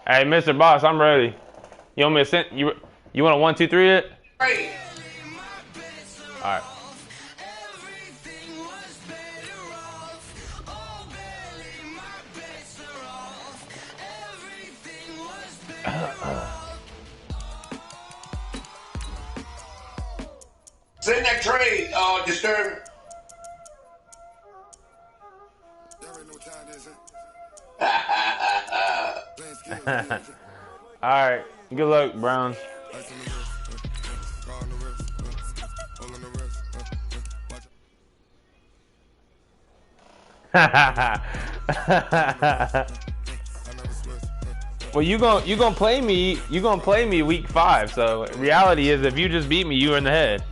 Hey, Mr. Boss, I'm ready. You want me to send you? You want a 1, 2, 3 it? Right. All right. Send that trade, Disturb. All right. Good luck, Browns. Well, you gonna play me. You gonna play me week 5. So reality is, if you just beat me, you are in the head.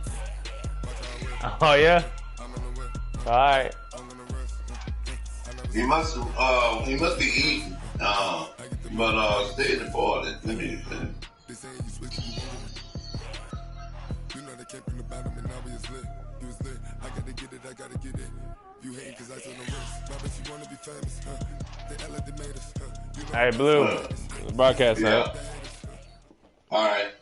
Oh yeah. All right. He must be eating. But stay in the ball. Let me. Hey, Blue. Broadcast, Yeah. right? All right.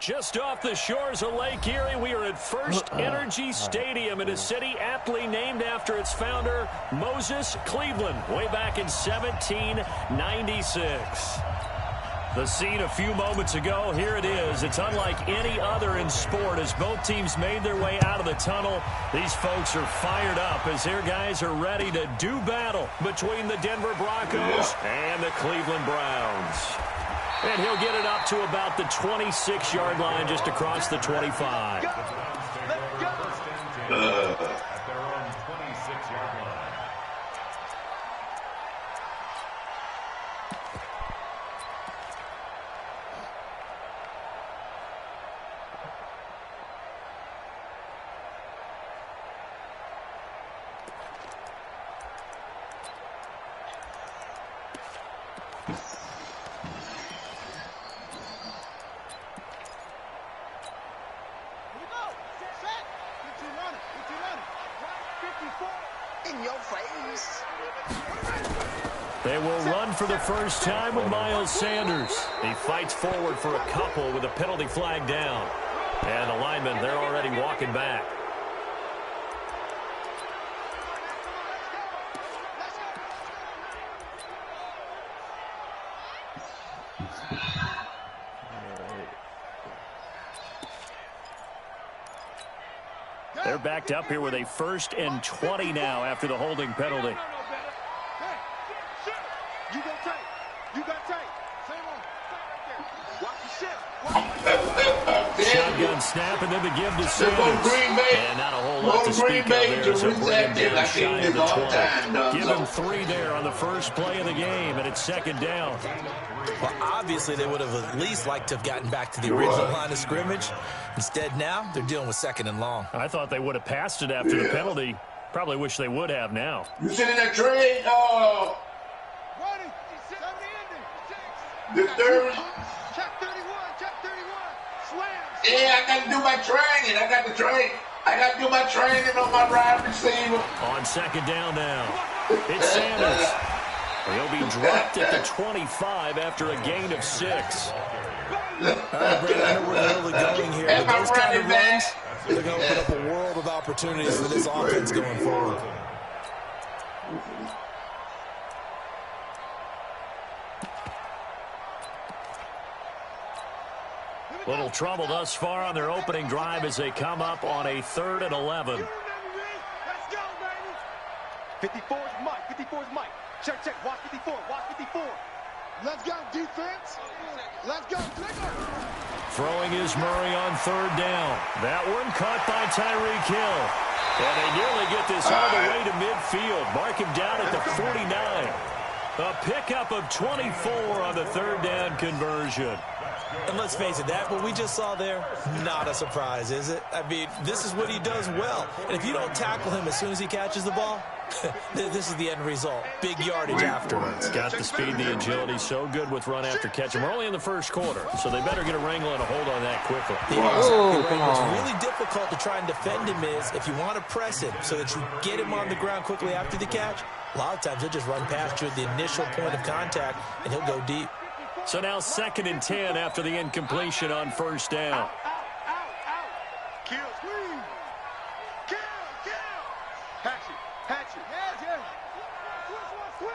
Just off the shores of Lake Erie, we are at First Energy Stadium in a city aptly named after its founder, Moses Cleveland, way back in 1796. The scene a few moments ago, here it is. It's unlike any other in sport as both teams made their way out of the tunnel. These folks are fired up as their guys are ready to do battle between the Denver Broncos and the Cleveland Browns. And he'll get it up to about the 26-yard line just across the 25. They will run for the first time with Miles Sanders. He fights forward for a couple with a penalty flag down. And the linemen, they're already walking back. They're backed up here with a 1st and 20 now after the holding penalty. Shotgun snap and then the give to Sanders. And not a whole lot to speak of there. So bring him down shy of the 20. Give him 3 there on the first play of the game, and it's 2nd down. Well, obviously they would have at least liked to have gotten back to the original line of scrimmage. Instead now, they're dealing with 2nd and long. I thought they would have passed it after the penalty. Probably wish they would have now. You sitting in that trade? Disturbing. Yeah, I got to do my training. I got to do my training on my wide receiver. On 2nd down now. It's Sanders. He'll be dropped at the 25 after a gain of 6. Brandon, I know we're early going here, but those kind of runs, they're going to open up a world of opportunities for this offense going forward. Little trouble thus far on their opening drive as they come up on a 3rd and 11. Let's go, baby. 54's Mike. 54's Mike. Check, check. Watch 54. Watch 54. Let's go, defense. Let's go. Throwing is Murray on 3rd down. That one caught by Tyreek Hill. And they nearly get this all the way to midfield. Mark him down at the 49. A pickup of 24 on the 3rd down conversion. And let's face it, that what we just saw there, not a surprise, is it? I mean, this is what he does well. And if you don't tackle him as soon as he catches the ball, This is the end result. Big yardage afterwards. Got the speed, the agility, so good with run after catch. And we're only in the first quarter, so they better get a wrangle and a hold on that quickly. Yeah, exactly right. What's really difficult to try and defend him is if you want to press him so that you get him on the ground quickly after the catch, a lot of times he'll just run past you at the initial point of contact, and he'll go deep. So now 2nd and 10 after the incompletion on first down. Kill, squeeze. Kill. Hatch it. Yeah. Switch.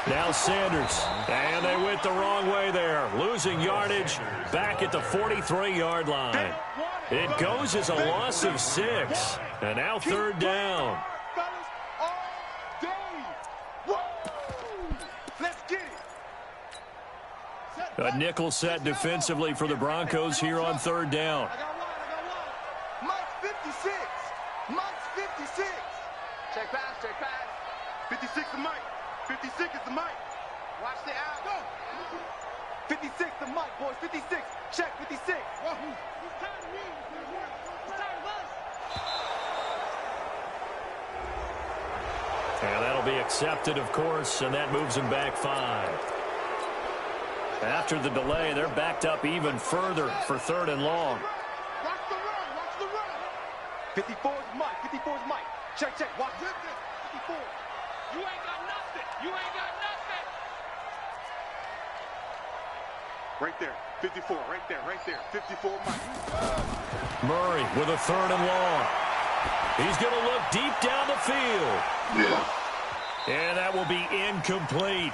Now Sanders, and they went the wrong way there, losing yardage back at the 43-yard line. It goes as a loss of 6, and now 3rd down. A nickel set defensively for the Broncos here on 3rd down. Mike's 56. Check pass. 56 is Mike. 56 is the Mike. Watch the out. Go. 56 the Mike, boys. 56. Check 56. It's time to win. It's time to bust. And that'll be accepted, of course, and that moves them back 5. After the delay, they're backed up even further for 3rd and long. Watch the run. 54 is Mike. Check. Watch it. 54. You ain't got nothing. Right there. 54. Right there. 54 Mike. Murray with a 3rd and long. He's going to look deep down the field. Yeah. And that will be incomplete.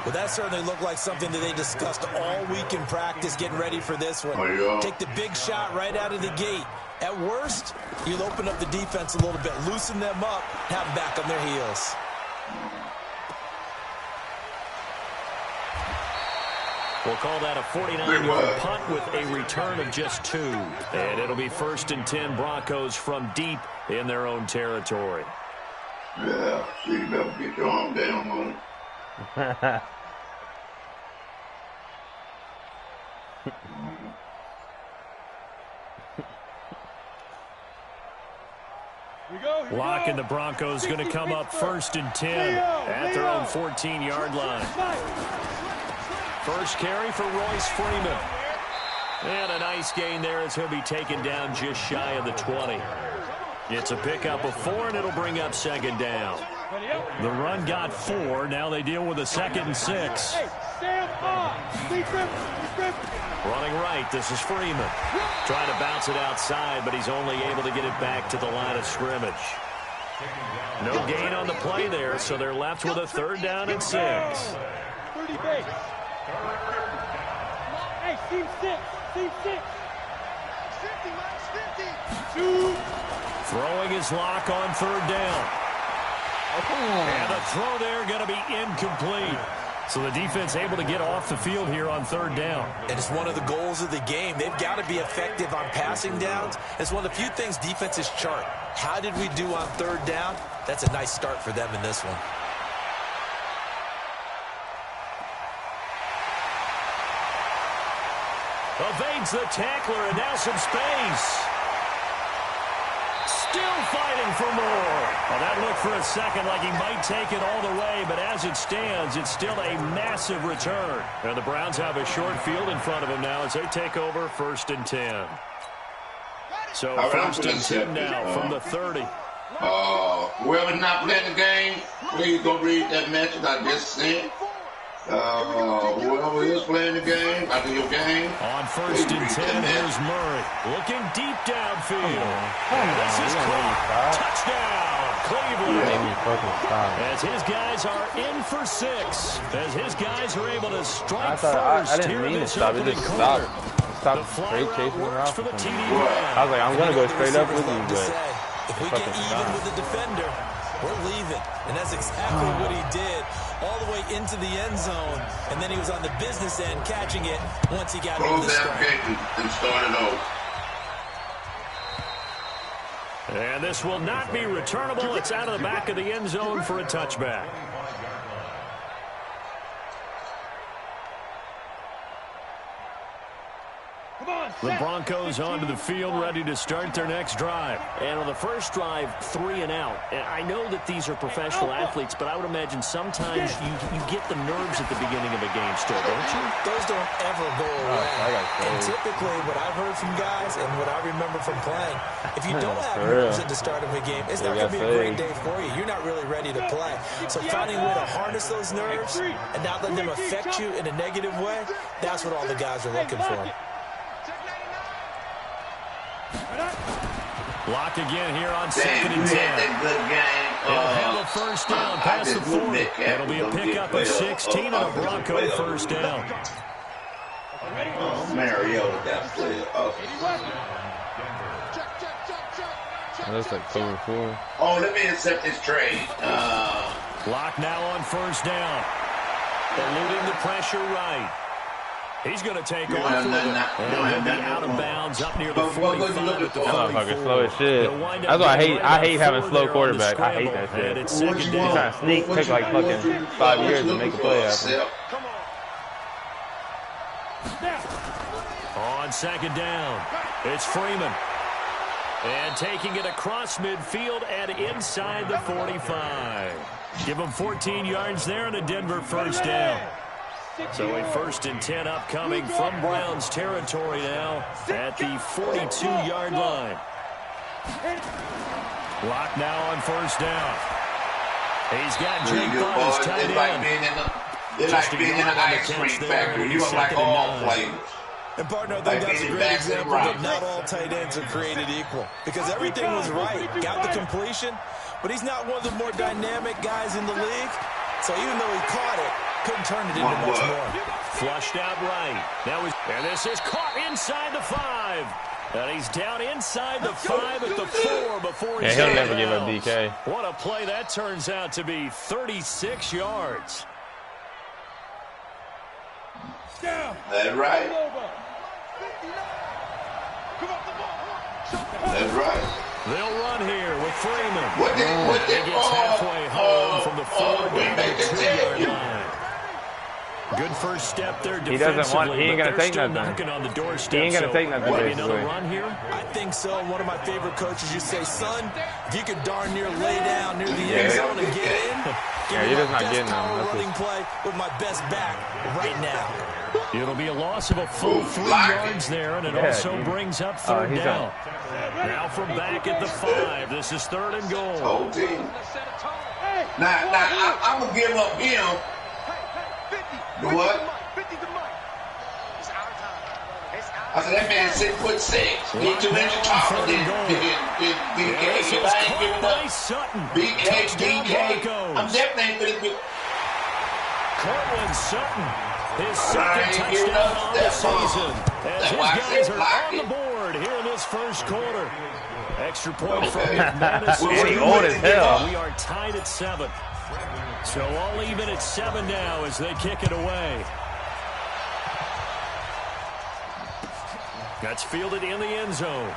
Well, that certainly looked like something that they discussed all week in practice getting ready for this one. Oh, yeah. Take the big shot right out of the gate. At worst, you'll open up the defense a little bit, loosen them up, have them back on their heels. We'll call that a 49-yard punt with a return of just 2. And it'll be 1st and 10 Broncos from deep in their own territory. Yeah, so you better get your arm down on it. Lock and the Broncos going to come up 1st and 10 at their own 14-yard line. First carry for Royce Freeman. And a nice gain there as he'll be taken down just shy of the 20. It's a pickup of 4, and it'll bring up 2nd down. The run got 4. Now they deal with a 2nd and 6. Running right, this is Freeman. Trying to bounce it outside, but he's only able to get it back to the line of scrimmage. No gain on the play there, so they're left with a 3rd down and 6. 30 base. Hey, team 6. 50, Mike's 50. 2. Throwing his lock on 3rd down. And the throw there going to be incomplete. So the defense able to get off the field here on 3rd down. And it's one of the goals of the game. They've got to be effective on passing downs. It's one of the few things defenses chart. How did we do on 3rd down? That's a nice start for them in this one. Evades the tackler, and now some space. Still fighting for more. Well, that looked for a second like he might take it all the way, but as it stands, it's still a massive return. And the Browns have a short field in front of them now as they take over 1st and 10. So 1st and 10 now from the 30. Whoever's not playing the game, please go read that message I just sent. Whoever is playing the game, after your game. On 1st and 10, here's Murray. Looking deep downfield. And this is caught. Touchdown, Cleveland. As his guys are in for 6. As his guys are able to strike first here in this opening quarter. Stop straight chasing around for the TD. I was like, I'm going to go straight up with you, but if we get even with the defender, we're leaving. And that's exactly what he did, all the way into the end zone. And then he was on the business end catching it once he got into the strike. And started over. And this will not be returnable. It's out of the back of the end zone for a touchback. Come on, The Broncos onto the field, ready to start their next drive. And on the first drive, 3 and out. And I know that these are professional athletes, but I would imagine sometimes you get the nerves at the beginning of a game still, don't you? Those don't ever go away. And typically, what I've heard from guys and what I remember from playing, if you don't have nerves at the start of a game, it's not going to be a great day for you. You're not really ready to play. So finding a way to harness those nerves and not let them affect you in a negative way, that's what all the guys are looking for. Lock again here on 2nd and 10. They'll have a first down past the 40. It'll be a pickup of 16 and a Bronco first down. Mariota got played. That's like 4-4. Oh, let me accept this trade. Lock now on first down. Eluding the pressure right. He's going to take off with it. And he'll be out of bounds up near the 45 at the 44. Slow as shit. That's why I hate having slow quarterback. I hate that shit. It's second down. You trying to sneak, take like fucking 5 years to make a play happen. On 2nd down, it's Freeman. And taking it across midfield and inside the 45. Give him 14 yards there and a Denver first down. So a 1st and 10 upcoming from Browns territory now at the 42-yard line. Lock now on first down. He's got Jake Butt tight end. It's like being in an ice cream factory. You are like all flavors. And, partner, I think that's a great example that not all tight ends are created equal. Because everything was right. Got the completion, but he's not one of the more dynamic guys in the league. So even though he caught it, couldn't turn it into much more. Flushed out right. And this is caught inside the 5. And he's down inside the 5 at the 4 before he's he'll never give up DK. What a play that turns out to be. 36 yards. That's right. That's right. They'll run here with Freeman. What He gets halfway home from the 4 down to the 2-yard line. Good first step there defensively. He doesn't want. He ain't gonna take nothing. Knocking on the doorstep. He ain't gonna take nothing. Maybe another run here. I think so. One of my favorite coaches, you say, son, if you could darn near lay down near the end zone and get in, give me my best power running play with my best back right now. It'll be a loss of a full 3 yards there, and it also brings up 3rd down. Now from back at the 5. This is 3rd and goal. Whole team. Now I'm gonna give up him. The what? I said that man's 6'6". He's 2 inches taller than BK. If I ain't giving up DK, I'm definitely ain't gonna give. Cortland Sutton, his 2nd touchdown on the season. As his guys are on the board here in this first quarter. Extra point from McManus. He's old as hell. We are tied at 7. So all even at 7 now as they kick it away. That's fielded in the end zone.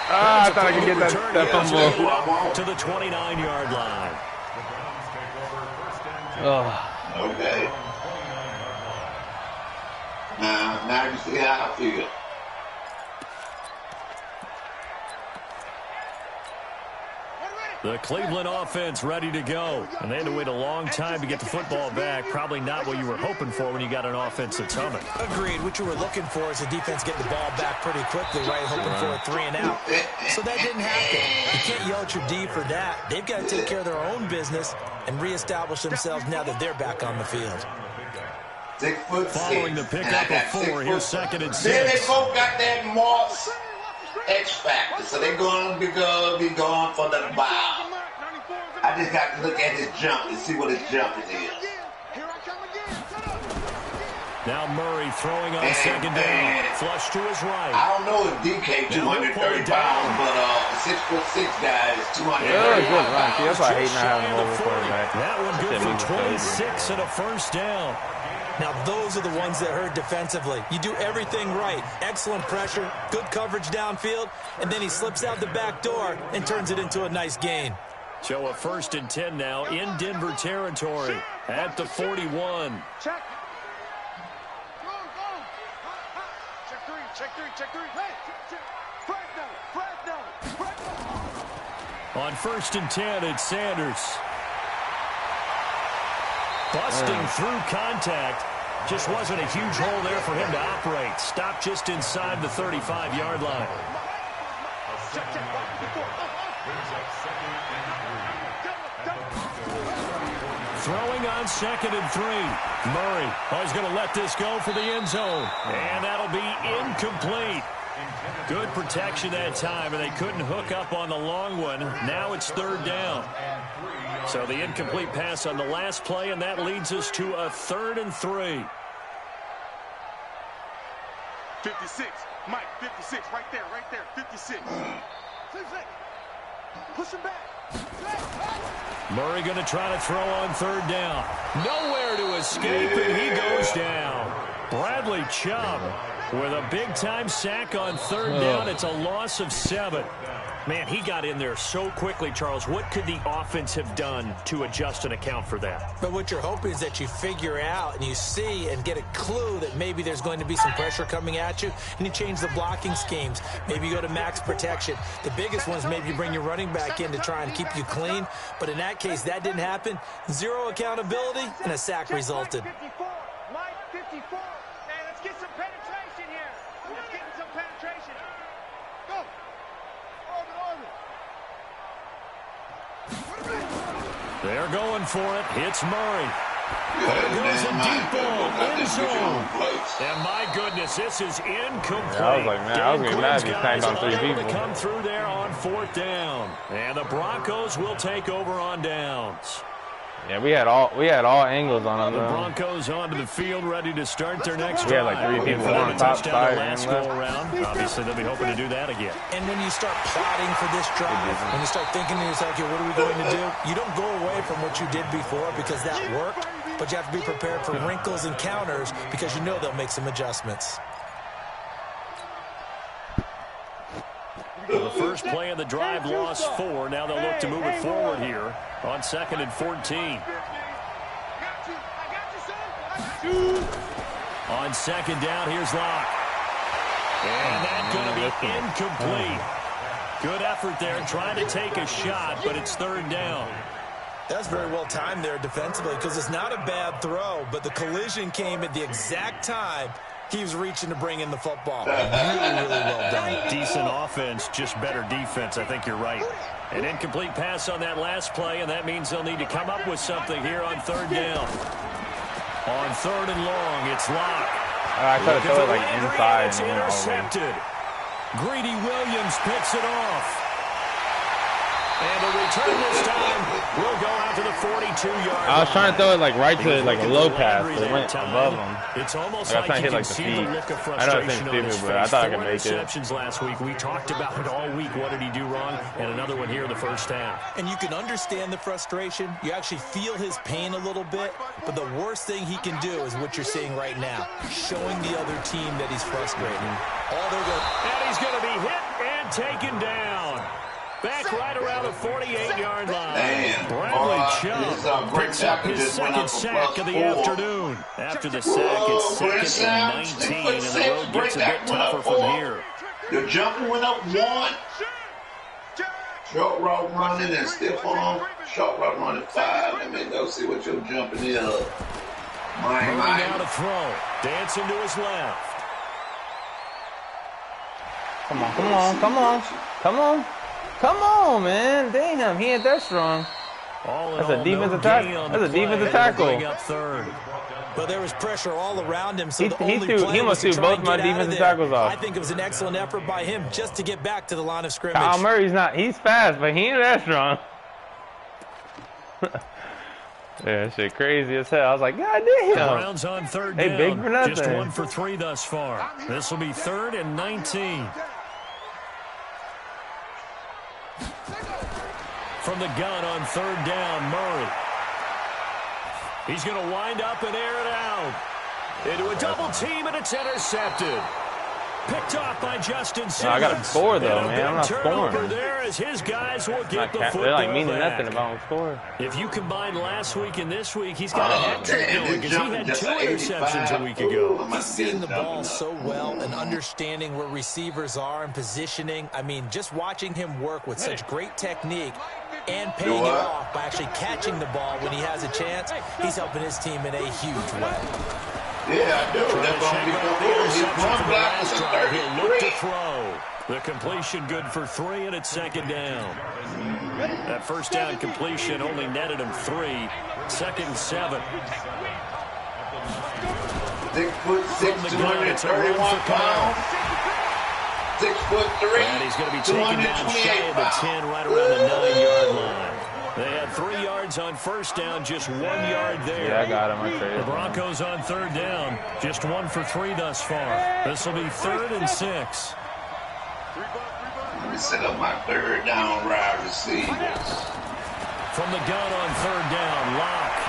I thought I could get that fumble. To the 29-yard line. Okay. Now you see how I feel. The Cleveland offense ready to go. And they had to wait a long time to get the football back. Probably not what you were hoping for when you got an offense that's humming. Agreed. What you were looking for is the defense getting the ball back pretty quickly, right? Hoping for a 3 and out. So that didn't happen. You can't yell at your D for that. They've got to take care of their own business and reestablish themselves now that they're back on the field. 6'6". Following the pickup of 4, here's 2nd and 6. Then they both got that Moss X factor, so they're going to be going for the ball. I just got to look at his jump and see what his jump is. Now Murray throwing on 2nd down. Flush to his right. I don't know if DK 230 pounds, but the 6'6" guy is 230 pounds. That's why I hate not having him over quarterback. That one good for 26 and a first down. Now, those are the ones that hurt defensively. You do everything right. Excellent pressure, good coverage downfield, and then he slips out the back door and turns it into a nice gain. So a 1st and 10 now in Denver territory at the 41. Check three. Hey, Fresno. On 1st and 10, it's Sanders. Busting through contact. Just wasn't a huge hole there for him to operate. Stopped just inside the 35-yard line. Throwing on 2nd and 3. Murray is going to let this go for the end zone. And that'll be incomplete. Good protection that time, and they couldn't hook up on the long one. Now it's 3rd down. So the incomplete pass on the last play, and that leads us to a 3rd and 3. 56. Mike, 56. Right there. 56. Push him back. Murray going to try to throw on 3rd down. Nowhere to escape, and he goes down. Bradley Chubb with a big-time sack on 3rd down. It's a loss of 7. Man, he got in there so quickly, Charles. What could the offense have done to adjust and account for that? But what you're hoping is that you figure out and you see and get a clue that maybe there's going to be some pressure coming at you, and you change the blocking schemes. Maybe you go to max protection. The biggest one is maybe you bring your running back in to try and keep you clean. But in that case, that didn't happen. 0 accountability, and a sack resulted. 54. Mike, 54. Hey, let's get some penetration here. Let's get some penetration. Go. They're going for it. Hits Murray. There goes a deep ball. End zone. And my goodness, this is incomplete. Yeah, I was like, man, I was getting mad if he snagged on 3 people. To come through there on 4th down. And the Broncos will take over on downs. Yeah, we had all angles on them. The Broncos onto the field, ready to start their next drive. We had like 3 people on top side. Last go around. Obviously, they'll be hoping to do that again. And when you start plotting for this drive, when you start thinking to yourself, okay, what are we going to do? You don't go away from what you did before because that worked, but you have to be prepared for wrinkles and counters because you know they'll make some adjustments. Well, the first play of the drive lost 4. Now they'll look to move it forward here on 2nd and 14. On 2nd down, here's Locke. And that's going to be incomplete. Good effort there trying to take a shot, but it's 3rd down. That's very well timed there defensively because it's not a bad throw, but the collision came at the exact time he was reaching to bring in the football. Really, really well done. Decent offense, just better defense. I think you're right. An incomplete pass on that last play, and that means they'll need to come up with something here on 3rd down. On 3rd and long, it's Locke. I tried to throw it like inside. It's intercepted. Greedy Williams picks it off. And the return this time will go out to the 42-yard line. I was trying to throw it like right to like a low pass, but it went above him. It's almost like I was trying to hit like the feet. I know it seems stupid, but I thought I could make it. 4 interceptions last week. We talked about it all week. What did he do wrong? And another one here in the first half. And you can understand the frustration. You actually feel his pain a little bit. But the worst thing he can do is what you're seeing right now, showing the other team that he's frustrated. And he's going to be hit and taken down. Back right around the 48-yard line. Bradley Chubb picks up his 2nd sack of the afternoon. After the sack, it's 2nd and 19, and the road gets a bit tougher from here. Your jumper went up 1. Short route running and stiff arm. Short route running 5. Let me go see what your jumping is. Moving down to throw. Dancing to his left. Come on. Come on, man. Damn, he ain't that strong. That's a defensive tackle. That's a defensive tackle. But there was pressure all around him, so he must threw both my defensive tackles off. I think it was an excellent effort by him just to get back to the line of scrimmage. Kyle Murray's he's fast, but he ain't that strong. Yeah, shit crazy as hell. I was like, God damn. Browns on 3rd down. Big for nothing. Just 1 for 3 thus far. This will be 3rd and 19. From the gun on 3rd down, Murray. He's going to wind up and air it out. Into a double team, and it's intercepted. Picked off by Justin Simmons. No, I got to score, though, man. I'm not scoring. There as his guys will get the football they're like meaning back. nothing about score. If you combine last week and this week, he's got a hat trick going because he had 2 interceptions a week ago. He's seeing the ball so well and understanding where receivers are and positioning. I mean, just watching him work with such great technique and paying it off by actually catching the ball when he has a chance, he's helping his team in a huge way. Yeah, I do. That's going to be the run block is a 33. He'll look to throw. The completion good for 3, and it's second down. That first down completion only netted him 3. Second and 7. 6'6", 231 pounds. 6'3". And he's going to be taken down shy of the 10, right around the 9-yard line. They had 3 yards on first down, just 1 yard there. Yeah, I got him. I traded The Broncos on third down, just 1 for 3 thus far. This will be 3rd and 6. Let me set up my third down wide receivers. From the gun on third down, Locke.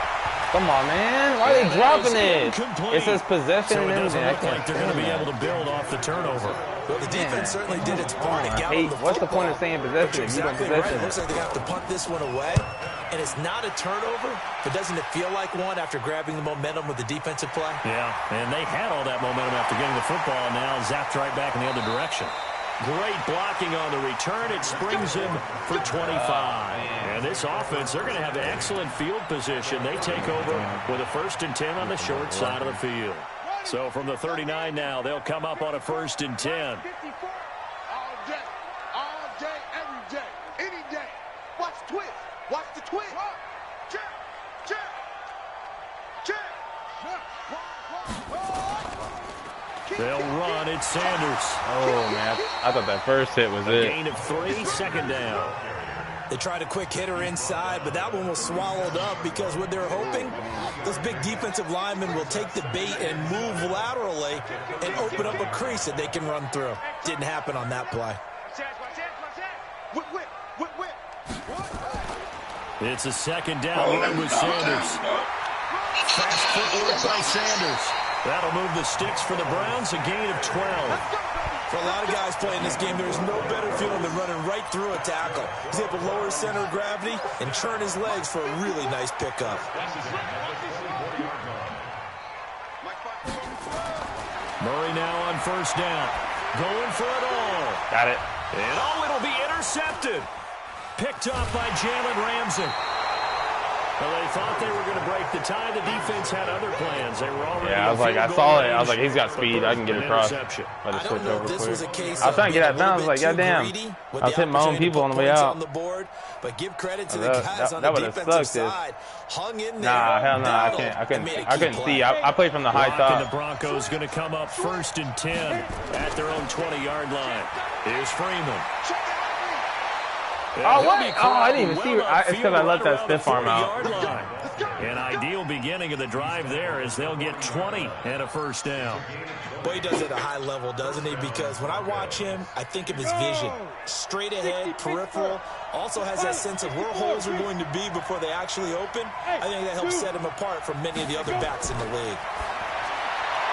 Come on, man. Why are they dropping it? It says possession So it and doesn't everything. look like they're going to be able to build off the turnover. Well, the defense certainly did its part in getting the What's the point of football. saying possession if you don't Exactly right. possession? It looks like they have to punt this one away, and it's not a turnover, but doesn't it feel like one after grabbing the momentum with the defensive play? Yeah, and they had all that momentum after getting the football, and now zapped right back in the other direction. Great blocking on the return. It springs him for 25. And this offense, they're going to have excellent field position. They take over with a 1st and 10 on the short side of the field. So from the 39 now, they'll come up on a 1st and 10. All day, every day, any day. Watch the twist. Watch the twist. Check, check, check. They'll run. It's Sanders. Oh, man. I thought that first hit was A it. gain of 3, second down. They tried a quick hitter inside, but that one was swallowed up because what they're hoping, those big defensive linemen will take the bait and move laterally and open up a crease that they can run through. Didn't happen on that play. Whip, whip, whip, whip. It's a second down run with Sanders. Fast footwork by Sanders. That'll move the sticks for the Browns, a gain of 12. For a lot of guys playing this game, there's no better feeling than running right through a tackle. He's able to lower center of gravity and turn his legs for a really nice pickup. Murray now on first down. Going for it all. Got it. And it'll be intercepted. Picked off by Jalen Ramsey. Well, they thought they were going to break the tie. The defense had other plans. They were already. Yeah, I was like, I saw it. I was like, he's got speed. I can get across. Let it switch over quick. I was trying to get that down. I was like, goddamn. I was hitting my own people on the way out. But give credit to the guys on the defensive side. Hung in there. Nah, hell no. I couldn't see. I played from the high top. And the Broncos going to come up 1st and 10 at their own 20-yard line. Here's Freeman. Oh, what? Oh, I didn't even see it. It's because I let that stiff arm out. An ideal beginning of the drive there as they'll get 20 and a first down. Boy, he does it at a high level, doesn't he? Because when I watch him, I think of his vision. Straight ahead, peripheral. Also has that sense of where holes are going to be before they actually open. I think that helps set him apart from many of the other backs in the league.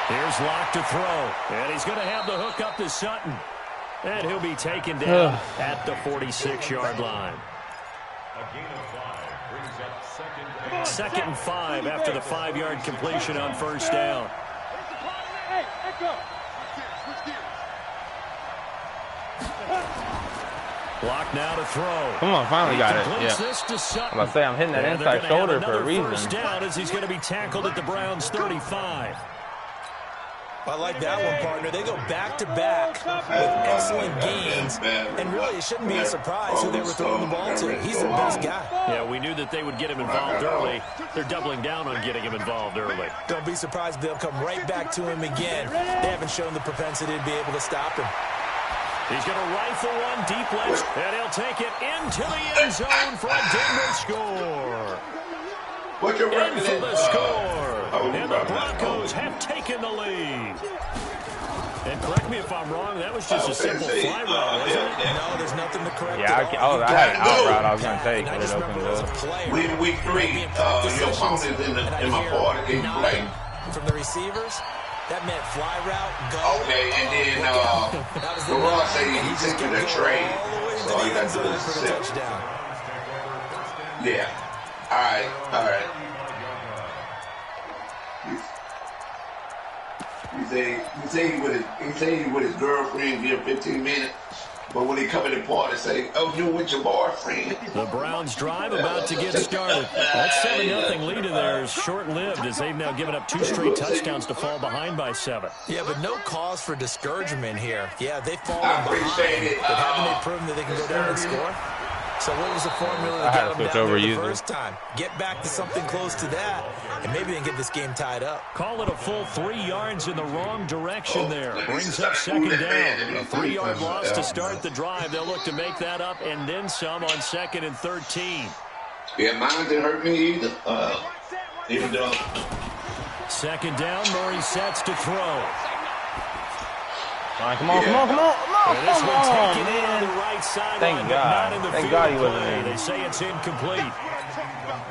Here's Locke to throw. And he's going to have the hook up to Sutton. And he'll be taken down at the 46-yard line. Second and 5 after the 5-yard completion on first down. Block now to throw. Come on, finally got it. Yeah. I'm about to say, I'm hitting that inside shoulder for a reason. First down as he's going to be tackled at the Browns' 35. I like that one, partner. They go back-to-back with excellent gains, and really it shouldn't be a surprise who they were throwing the ball to. He's their best guy. Yeah, we knew that they would get him involved early. They're doubling down on getting him involved early. Don't be surprised they'll come right back to him again. They haven't shown the propensity to be able to stop him. He's going to rifle one deep left, and he'll take it into the end zone for a Denver score. In for the score. And the Broncos have taken the lead. And correct me if I'm wrong, that was just a simple fly route, wasn't it? No, there's nothing to correct. Yeah, I had an out route I was going to take, but it opened up. We in week 3, your opponent is in my party. Can you play? From the receivers, That meant fly route, go. Okay, and then the Raw say he's taking a trade. So all you got to do is sit. Touchdown. Yeah. All right. He say he with his girlfriend here 15 minutes. But when he come in the party, say, "Oh, you with your boyfriend?" The Browns' drive about to get started. That 7-0 lead of theirs short-lived as they've now given up 2 straight touchdowns to fall behind by 7. Yeah, but no cause for discouragement here. Yeah, they've fallen I behind, appreciate it. but haven't they proven that they can go down and score? So what was the formula that got them down there the first time? Get back to something close to that, and maybe they can get this game tied up. Call it a full 3 yards in the wrong direction there. Brings up 2nd down. A 3-yard loss to start the drive. They'll look to make that up and then some on 2nd and 13. Yeah, mine didn't hurt me either. Even though. 2nd down, Murray sets to throw. Come on. This one taken in on the right sideline, but not in the field God he play. wasn't in. They say it's incomplete.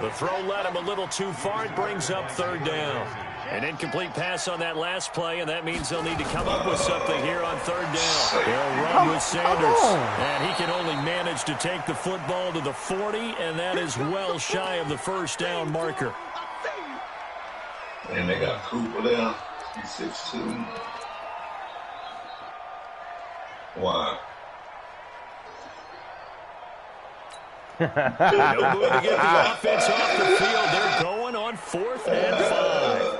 The throw led him a little too far. It brings up 3rd down. An incomplete pass on that last play, and that means they'll need to come up with something here on 3rd down. They'll run with Sanders, and he can only manage to take the football to the 40, and that is well shy of the 1st down marker. And they got Cooper there. He's 6'2". Wow. No move to get the offense off the field. They're going on 4th and 5.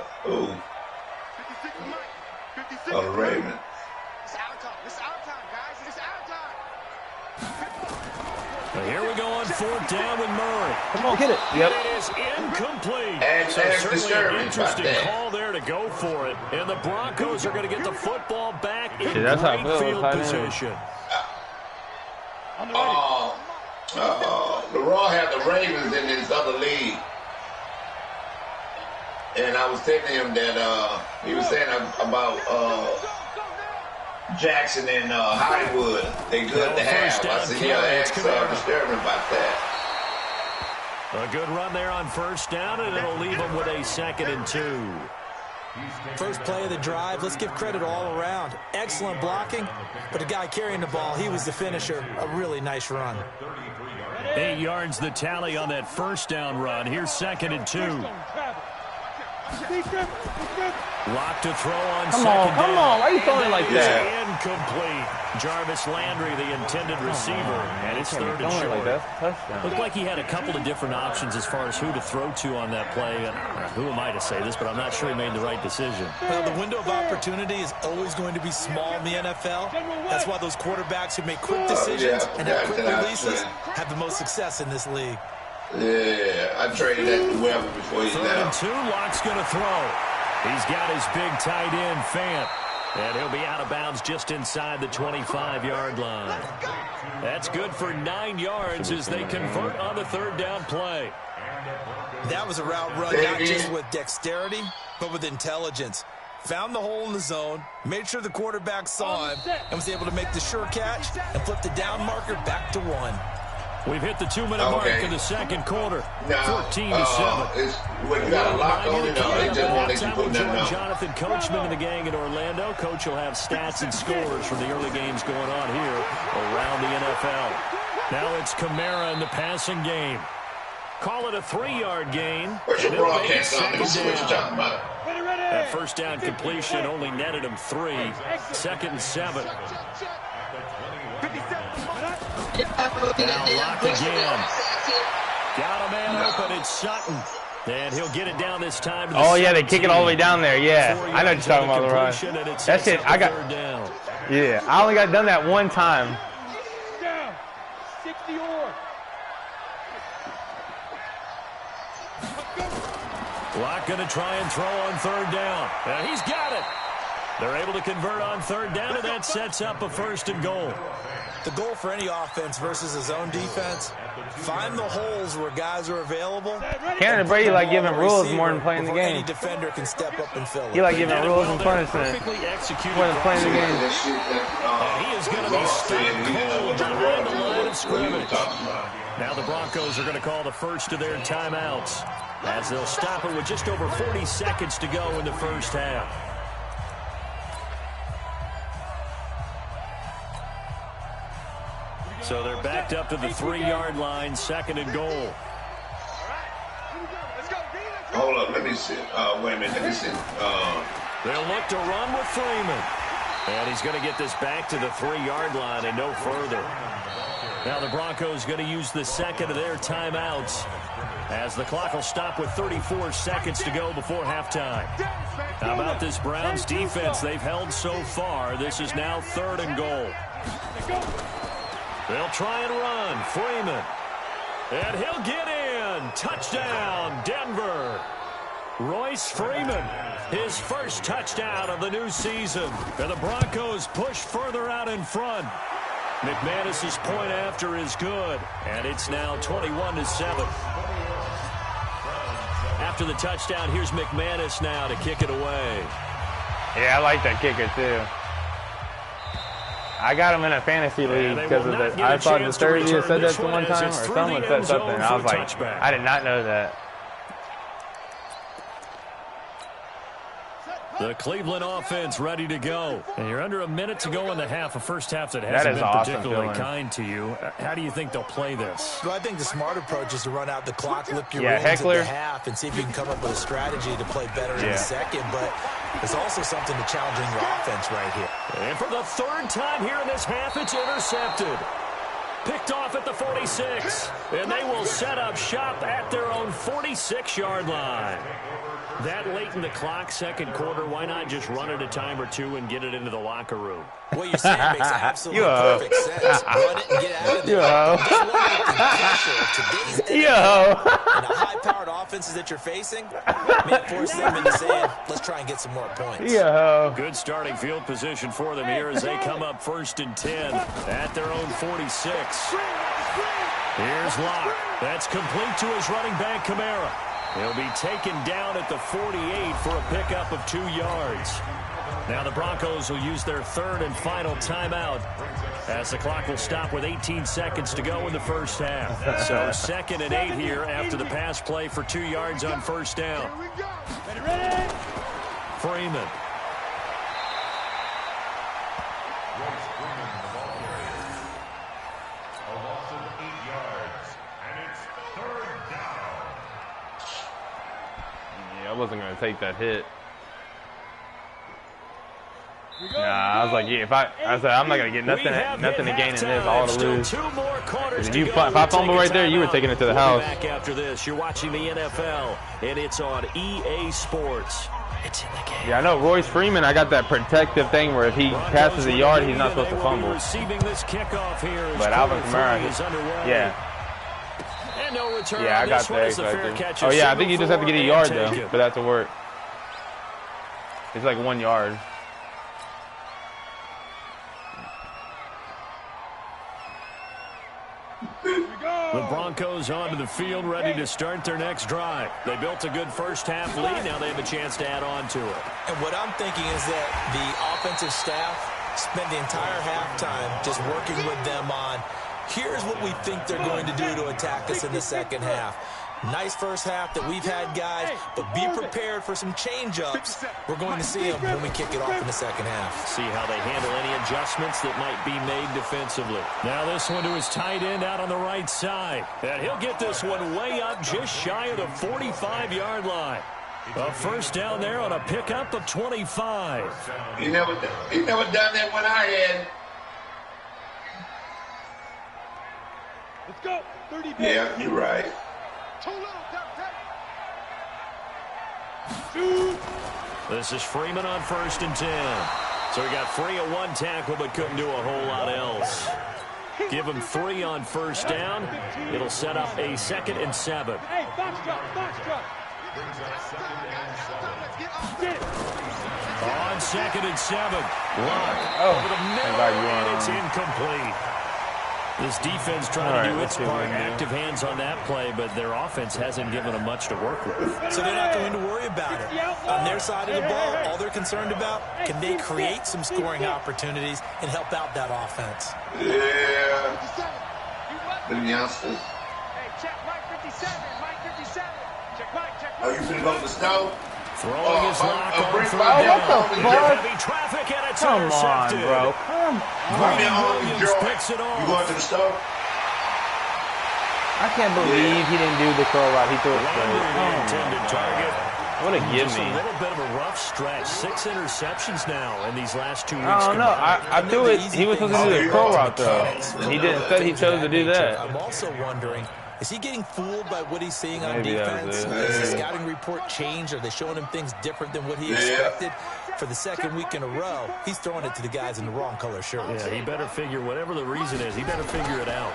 Oh, Raven. It's our time, guys. It's our time. Well, here we go on 4th down with Murray. Come on, hit it. Yep. It is incomplete. And So certainly an interesting that. call there to go for it. And the Broncos are going to get the football back in That's how it great feels, field tight end. position. The Raw had the Ravens in his other league. And I was telling him that he was saying about Jackson and Hollywood. They good to have. I said, yeah, ask Disturbing about that. A good run there on 1st down, and it'll leave them with a 2nd and 2. First play of the drive, let's give credit all around. Excellent blocking, but the guy carrying the ball, he was the finisher. A really nice run. 8 yards the tally on that 1st down run. Here's 2nd and 2. Lock to throw on 2nd down. Come on. Why are you throwing it like that? Incomplete. Jarvis Landry, the intended receiver, and it's 3rd and short. Like that. Looked like he had a couple of different options as far as who to throw to on that play. And who am I to say this, but I'm not sure he made the right decision. Well, the window of opportunity is always going to be small in the NFL. That's why those quarterbacks who make quick decisions and have quick releases have the most success in this league. Yeah, I traded that to Weber before he's 3rd down. and 2, Lock's going to throw. He's got his big tight end, Fant. And he'll be out of bounds just inside the 25-yard line. That's good for 9 yards as they convert on the 3rd down play. That was a route run not just with dexterity, but with intelligence. Found the hole in the zone, made sure the quarterback saw him, and was able to make the sure catch and flip the down marker back to 1. We've hit the 2-minute mark in the 2nd quarter. 14-7. When you got a lock on it, they just won't let you put nothing on. Jonathan Coachman and the gang in Orlando. Coach will have stats and scores from the early games going on here around the NFL. Now it's Kamara in the passing game. Call it a 3-yard gain. Where's your broadcast on? Let me see what you're talking about. That 1st down completion only netted him 3. 2nd and 7. Now Lock again. Got a man open. It's Sutton. And he'll get it down this time. To the They kick it all the way down there. Yeah, I know what you're talking about, the run. That's it. I got. Yeah, I only got done that one time. Lock going to try and throw on 3rd down. He's got it. They're able to convert on 3rd down, and that sets up a 1st and goal. The goal for any offense versus his own defense, find the holes where guys are available. Canada Brady like giving rules more than playing the game. Any defender can step up and fill it. He like giving rules and punishment more than playing the game. And he is going to be stuck cold behind the line of scrimmage. Now the Broncos are going to call the first of their timeouts as they'll stop it with just over 40 seconds to go in the 1st half. So they're backed up to the 3-yard line, 2nd and goal. Hold up, let me see. Wait a minute, let me see. They'll look to run with Freeman. And he's going to get this back to the 3-yard line and no further. Now the Broncos going to use the 2nd of their timeouts as the clock will stop with 34 seconds to go before halftime. How about this Browns defense they've held so far? This is now 3rd and goal. They'll try and run. Freeman. And he'll get in. Touchdown, Denver. Royce Freeman, his first touchdown of the new season. And the Broncos push further out in front. McManus's point after is good. And it's now 21-7. After the touchdown, here's McManus now to kick it away. Yeah, I like that kicker, too. I got him in a fantasy league because of that. I thought the Thursday had said that to one time, or someone said something, and I was like, I did not know that. The Cleveland offense ready to go. And you're under a minute to go in the half, a first half that hasn't been particularly kind to you. How do you think they'll play this? Well, I think the smart approach is to run out the clock, lick your wings at the half, and see if you can come up with a strategy to play better in the second. But there's also something to challenging your offense right here. And for the 3rd time here in this half, it's intercepted. Picked off at the 46. And they will set up shop at their own 46-yard line. That late in the clock, 2nd quarter, why not just run it a time or two and get it into the locker room? What you're saying makes absolutely perfect sense. Run it and get out of there. Just wonder if the pressure of today's NFL and the high-powered offenses that you're facing may force them into saying, let's try and get some more points. Good starting field position for them here as they come up 1st and 10 at their own 46. Here's Locke. That's complete to his running back, Kamara. He'll be taken down at the 48 for a pickup of 2 yards. Now the Broncos will use their 3rd and final timeout as the clock will stop with 18 seconds to go in the first half. So 2nd and 8 here after the pass play for 2 yards on 1st down. Freeman. I wasn't going to take that hit. Nah, I was like, yeah, I said I'm not going to get nothing to gain in this, all to lose. If I fumble right there, you were taking it to the house. Back after this, you're watching the NFL, and it's on EA Sports. It's in the game. Yeah, I know Royce Freeman, I got that protective thing where if he passes a yard, he's not supposed to fumble. But Alvin Kamara, yeah. No return. Yeah, I got that right there. Oh, yeah, I think you just have to get a yard, though, for that to work. It's like 1 yard. The Broncos onto the field, ready to start their next drive. They built a good first half lead. Now they have a chance to add on to it. And what I'm thinking is that the offensive staff spent the entire halftime just working with them on, here's what we think they're going to do to attack us in the second half. Nice first half that we've had, guys, but be prepared for some change-ups. We're going to see them when we kick it off in the second half. See how they handle any adjustments that might be made defensively. Now this one to his tight end out on the right side. And he'll get this one way up just shy of the 45-yard line. A first down there on a pickup of 25. He never done that when I had. Let's go. 30 Yeah, you're right. This is Freeman on 1st and 10. So he got free at 1 tackle but couldn't do a whole lot else. Give him 3 on 1st down. It'll set up a 2nd and 7. Hey, box drop. On 2nd and 7. Lock over the middle, and it's incomplete. This defense trying to do its part. Active hands on that play, but their offense hasn't given them much to work with. So they're not going to worry about it. On their side of the ball, all they're concerned about, can they create some scoring opportunities and help out that offense? Yeah. The youngsters. Hey, check Mike 57. Mike 57. Check Mike. Are you going to go to the stove? Throwing his lock on third what down. the fuck? Heavy traffic, and it's Come on, intercepted. bro. Come on. Williams picks it off. You going to the store? I can't believe he didn't do the curl route. He threw it straight. The intended target. What a give Just me. a little bit of a rough stretch. 6 interceptions now in these last 2 weeks. I don't know. I threw it. He was supposed to do the curl route, though. And he didn't. Instead, he chose to do that. I'm also wondering, is he getting fooled by what he's seeing on Maybe defense? Has the scouting report changed? Are they showing him things different than what he expected? For the second week in a row, he's throwing it to the guys in the wrong color shirts. Yeah, he better figure, whatever the reason is, he better figure it out.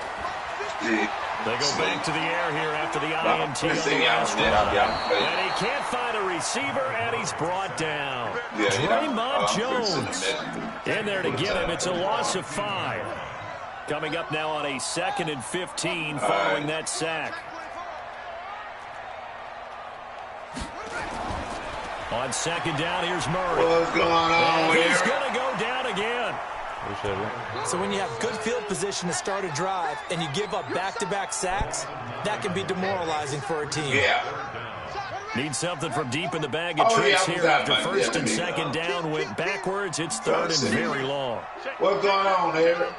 They go back to the air here after the INT on the last drive. And he can't find a receiver, and he's brought down. Draymond Jones in there to get him. It's a loss of 5. Coming up now on a 2nd and 15 following that sack. On 2nd down, here's Murray. What's going on here? He's going to go down again. So when you have good field position to start a drive and you give up back-to-back sacks, that can be demoralizing for a team. Yeah. Need something from deep in the bag of tricks here after 1st and 2nd down went backwards. It's 3rd and very long. What's going on, Eric?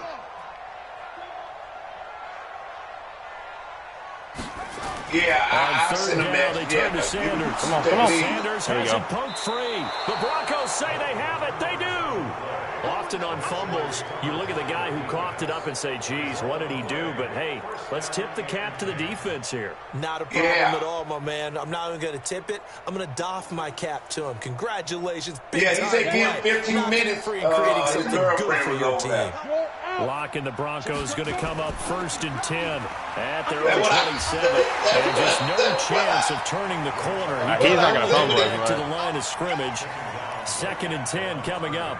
Yeah, On 3rd down, they turn to Sanders. Come on. Sanders has it poked free. The Broncos say they have it. They do. Often on fumbles, you look at the guy who coughed it up and say, geez, what did he do? But, hey, let's tip the cap to the defense here. Not a problem at all, my man. I'm not even going to tip it. I'm going to doff my cap to him. Congratulations. He said give him 15 minutes. Free creating something good for your team. Lock and the Broncos going to come up 1st and 10 at their own 27. And just no chance of turning the corner. He's not going to fumble it to the line of scrimmage. 2nd and 10 coming up.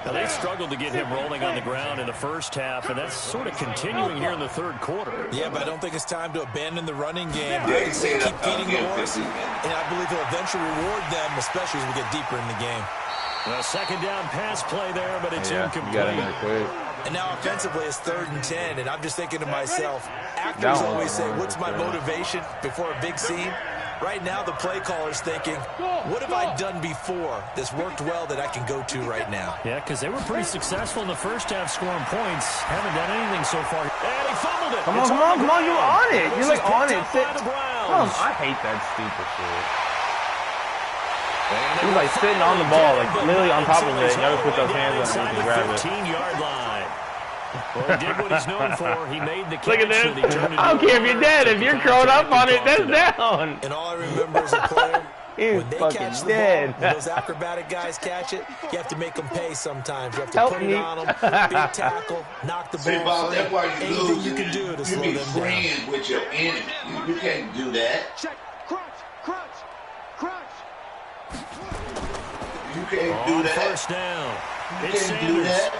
Now, they struggled to get him rolling on the ground in the first half, and that's sort of continuing here in the 3rd quarter. Yeah, but I don't think it's time to abandon the running game. I would say keep feeding the horse, and I believe he'll eventually reward them, especially as we get deeper in the game. A 2nd down pass play there, but it's incomplete. And now offensively it's 3rd and 10, and I'm just thinking to myself, actors always say, what's my motivation before a big scene? Right now the play caller's thinking, what have I done before that's worked well that I can go to right now? Yeah, because they were pretty successful in the first half scoring points. Haven't done anything so far. And he fumbled it. Come on, you're on it. You're like on it. I hate that stupid shit. He's like sitting on the ball, like literally on top of it, and you gotta put those hands on it and grab it. 15-yard line. Well, he did what he's known for. He made the catch. Look at this. I don't care if you're dead. If you're curled up on it, that's down. And all I remember as a player, when they catch the dead. ball, when those acrobatic guys catch it, you have to make them pay sometimes. You have to put it on them, big tackle, knock the ball free. That's why you lose. Anything you can do to slow them down. You be friends with your enemy. You can't do that. Check, crunch. You can't do that. 1st down. You It's can't do Sanders. that.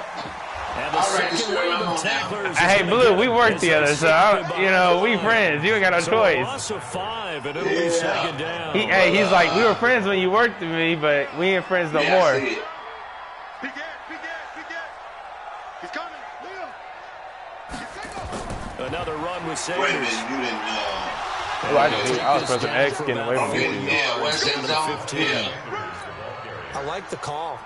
And the second wave of tacklers. Hey, Blue, we work together, so, we friends. You ain't got no choice. Loss of 5, and it'll be 2nd down. He's like, we were friends when you worked with me, but we ain't friends no more. Big Ed. He's coming. Another run with Wait a minute, Sanders. you didn't I was pressing X, getting away from you. Yeah, what's that zone? 15. Yeah. I like the call.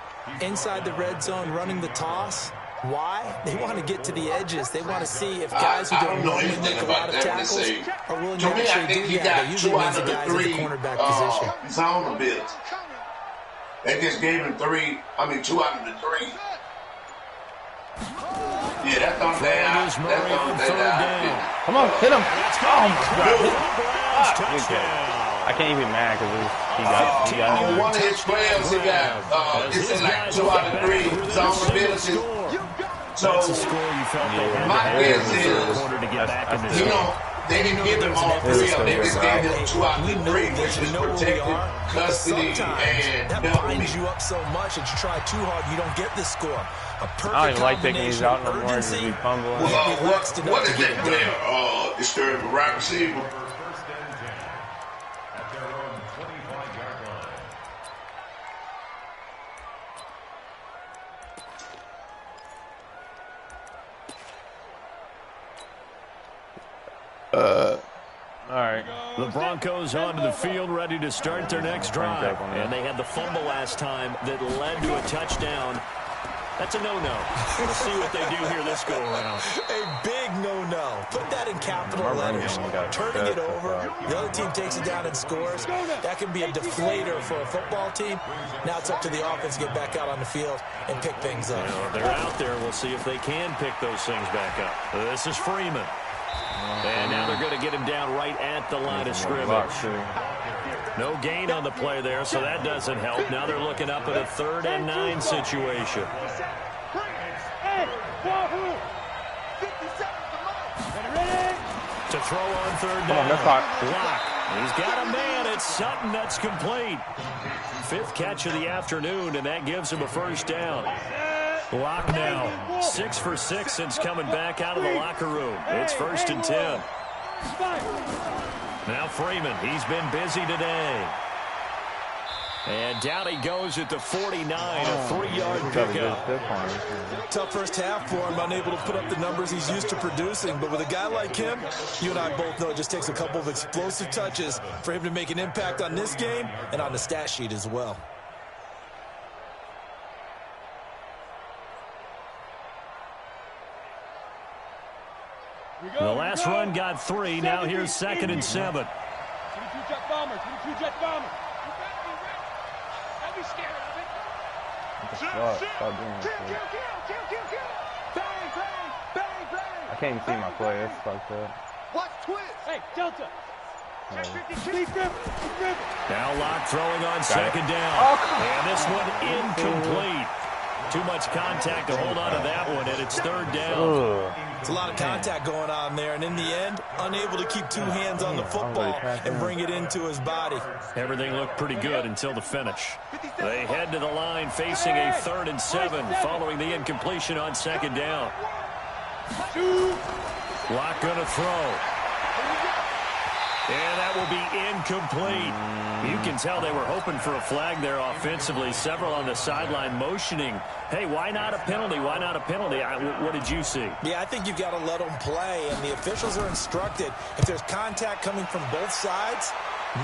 Inside the red zone, running the toss. Why? They want to get to the edges. They want to see if guys who don't normally make a lot of tackles are willing to actually do that. That usually means the guys in the cornerback position. Zone ability. They just gave him 2 out of the 3. Yeah, that's on down. That's on down. Come on, hit him. Oh, my God. Touchdown. I can't even mad because he got one of his players, he got, it's like 2 out of 3 zone ability. So, That's a score you felt they had my to guess have in the is, quarter to get back in this you game. know, they didn't give him all 3 of them. They just gave him 2 out of 3, which is protected custody and that binds you up so much that you try too hard, you don't get the score. A perfect I don't even like taking these out no more because urgency. we fumbling. What is that player? Disturb the right receiver. All right. The Broncos onto the field, ready to start their next drive. And they had the fumble last time that led to a touchdown. That's a no-no. We'll see what they do here this go-around. A big no-no. Put that in capital letters. Turning it over, the other team takes it down and scores. That can be a deflator for a football team. Now it's up to the offense to get back out on the field and pick things up. They're out there. We'll see if they can pick those things back up. This is Freeman. And now they're going to get him down right at the line of scrimmage. No gain on the play there, so that doesn't help. Now they're looking up at a 3rd and 9 situation. To throw on 3rd down. Lock. He's got a man. It's Sutton. That's complete. 5th catch of the afternoon, and that gives him a 1st down. Lock now. 6 for 6 since coming back out of the locker room. It's 1st and 10. Now Freeman, he's been busy today. And down he goes at the 49, a 3-yard pickup. Tough first half for him, unable to put up the numbers he's used to producing. But with a guy like him, you and I both know it just takes a couple of explosive touches for him to make an impact on this game and on the stat sheet as well. The last run got 3. Now here's 2nd and 7. 22 jet bomber. 22 jet bomber. Don't be scared of it. Stop doing this. Kill. Bang, bang, bang, bang. I can't even see my play. It's fucked up. Watch twist. Hey, Delta. Now Locke throwing on 2nd down. And this one incomplete. Too much contact to hold on to that one, and it's 3rd down. It's a lot of contact going on there, and in the end, unable to keep 2 hands on the football and bring it into his body. Everything looked pretty good until the finish. They head to the line facing a 3rd and 7 following the incompletion on 2nd down. Locke going to throw. And that will be incomplete. You can tell they were hoping for a flag there offensively. Several on the sideline motioning, hey, why not a penalty? Why not a penalty? What did you see? Yeah, I think you've got to let them play, and the officials are instructed. If there's contact coming from both sides,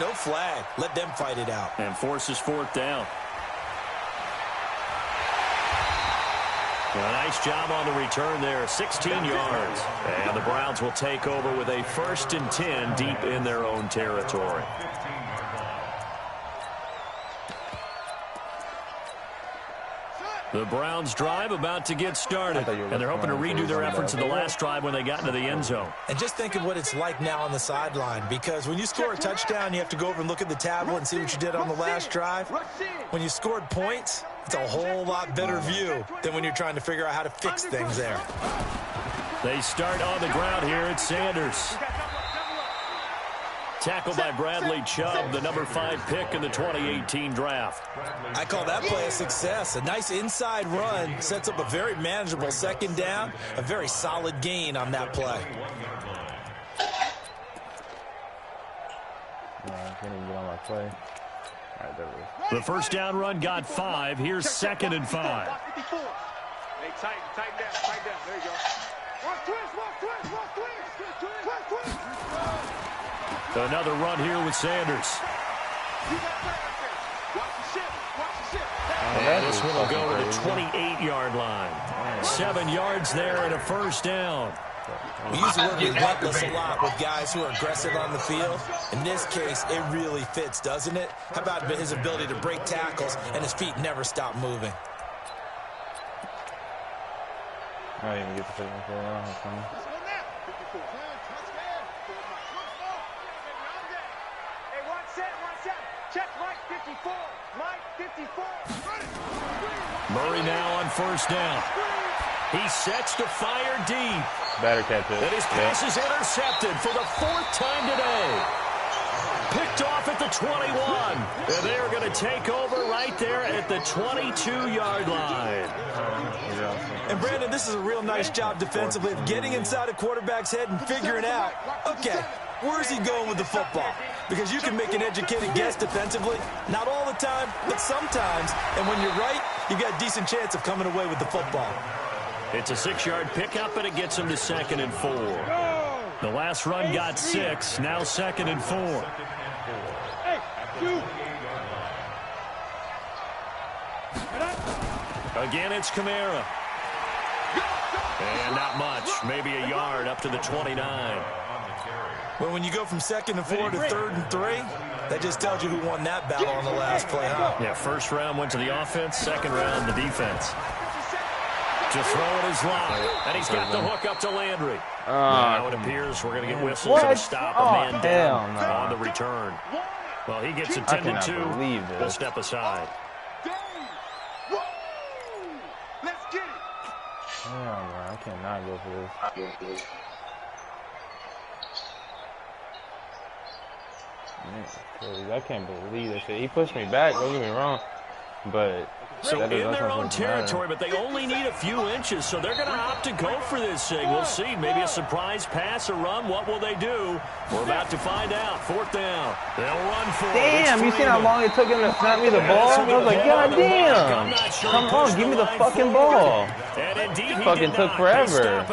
no flag. Let them fight it out. And forces 4th down. Well, nice job on the return there, 16 yards. And the Browns will take over with a 1st and 10 deep in their own territory. The Browns drive about to get started, and they're hoping to redo their efforts in the last drive when they got into the end zone. And just think of what it's like now on the sideline, because when you score a touchdown, you have to go over and look at the tablet and see what you did on the last drive. When you scored points, it's a whole lot better view than when you're trying to figure out how to fix things there. They start on the ground here at Sanders. Tackled by Bradley Chubb, the number 5 pick in the 2018 draft. I call that play a success. A nice inside run sets up a very manageable 2nd down, a very solid gain on that play. I can't even get on my play. All right, there we The go. 1st down run got 5. Here's 2nd and 5. Hey, tighten down. There you go. Watch twist. Another run here with Sanders. And this one will go to the 28-yard line. 7 yards there and a 1st down. We use the word relentless a lot with guys who are aggressive on the field. In this case, it really fits, doesn't it? How about his ability to break tackles and his feet never stop moving? I didn't even get the 2nd play. Check Mike 54. Mike 54. Murray now on 1st down. He sets to fire deep. Better catch it. And his pass is intercepted for the 4th time today. Picked off at the 21. And they are going to take over right there at the 22-yard line. And, Brandon, this is a real nice job defensively of getting inside a quarterback's head and figuring out, okay, where's he going with the football? Because you can make an educated guess defensively. Not all the time, but sometimes. And when you're right, you've got a decent chance of coming away with the football. It's a 6-yard pickup, and it gets him to 2nd and 4. The last run got 6. Now 2nd and 4. Again, it's Kamara. And not much. Maybe a yard up to the 29. Well, when you go from 2nd and 4 to 3rd and 3, that just tells you who won that battle on the last play, huh? Yeah, first round went to the offense, second round the defense. To throw it is long, and he's got the hook up to Landry. Now it appears we're going to get whistles to stop a man down on the return. Well, he gets attended to. We'll step aside. Let's get it. Hell no, I cannot go for this. Man, I can't believe that shit. He pushed me back, don't get me wrong. But so in their own territory, but they only need a few inches, so they're going to opt to go for this thing. We'll see. Maybe a surprise pass, a run. What will they do? We're about to find out. 4th down. They'll run for it. Damn, you seen how long it took him to snap me the ball? I was like, God damn. Come on, give me the fucking ball. It fucking took forever.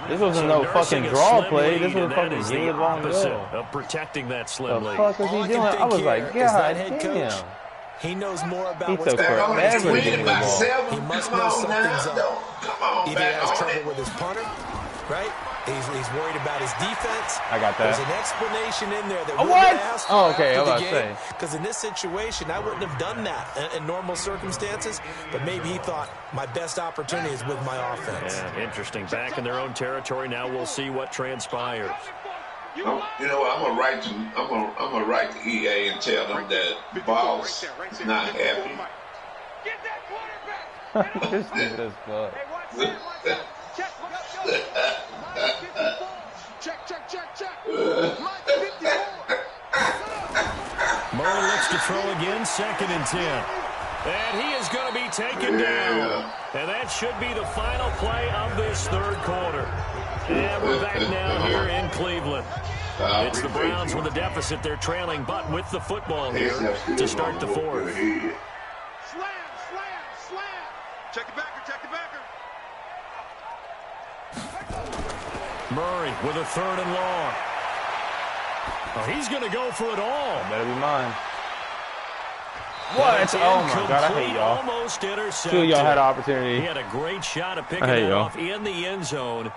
This wasn't no fucking draw play. This was fucking give me the ball and go. Of protecting that slim lead. What the fuck was he doing? I was like, God damn. He knows more about what's going on. He must know something's up. Either he has trouble with his punter, right? He's worried about his defense. I got that. There's an explanation in there that we're what? going to ask for okay, I was about to say. Because in this situation, I wouldn't have done that in normal circumstances, but maybe he thought my best opportunity is with my offense. Yeah, interesting. Back in their own territory. Now we'll see what transpires. You know what? I'm gonna write to EA and tell them that the boss is not happy. Get that quarterback. This is as fuck. Check. Murray looks to throw again. 2nd and 10. And he is going to be taken down. And that should be the final play of this 3rd quarter. And we're back now here in Cleveland. It's the Browns with a deficit. They're trailing, but with the football here to start the 4th. Slam. Check the backer. Murray with a 3rd and long. Oh, he's going to go for it all. Better be mine. What? Oh my God, I hate y'all. Almost intercepted. Two of y'all had an opportunity. He had a great shot of picking it off in the end zone.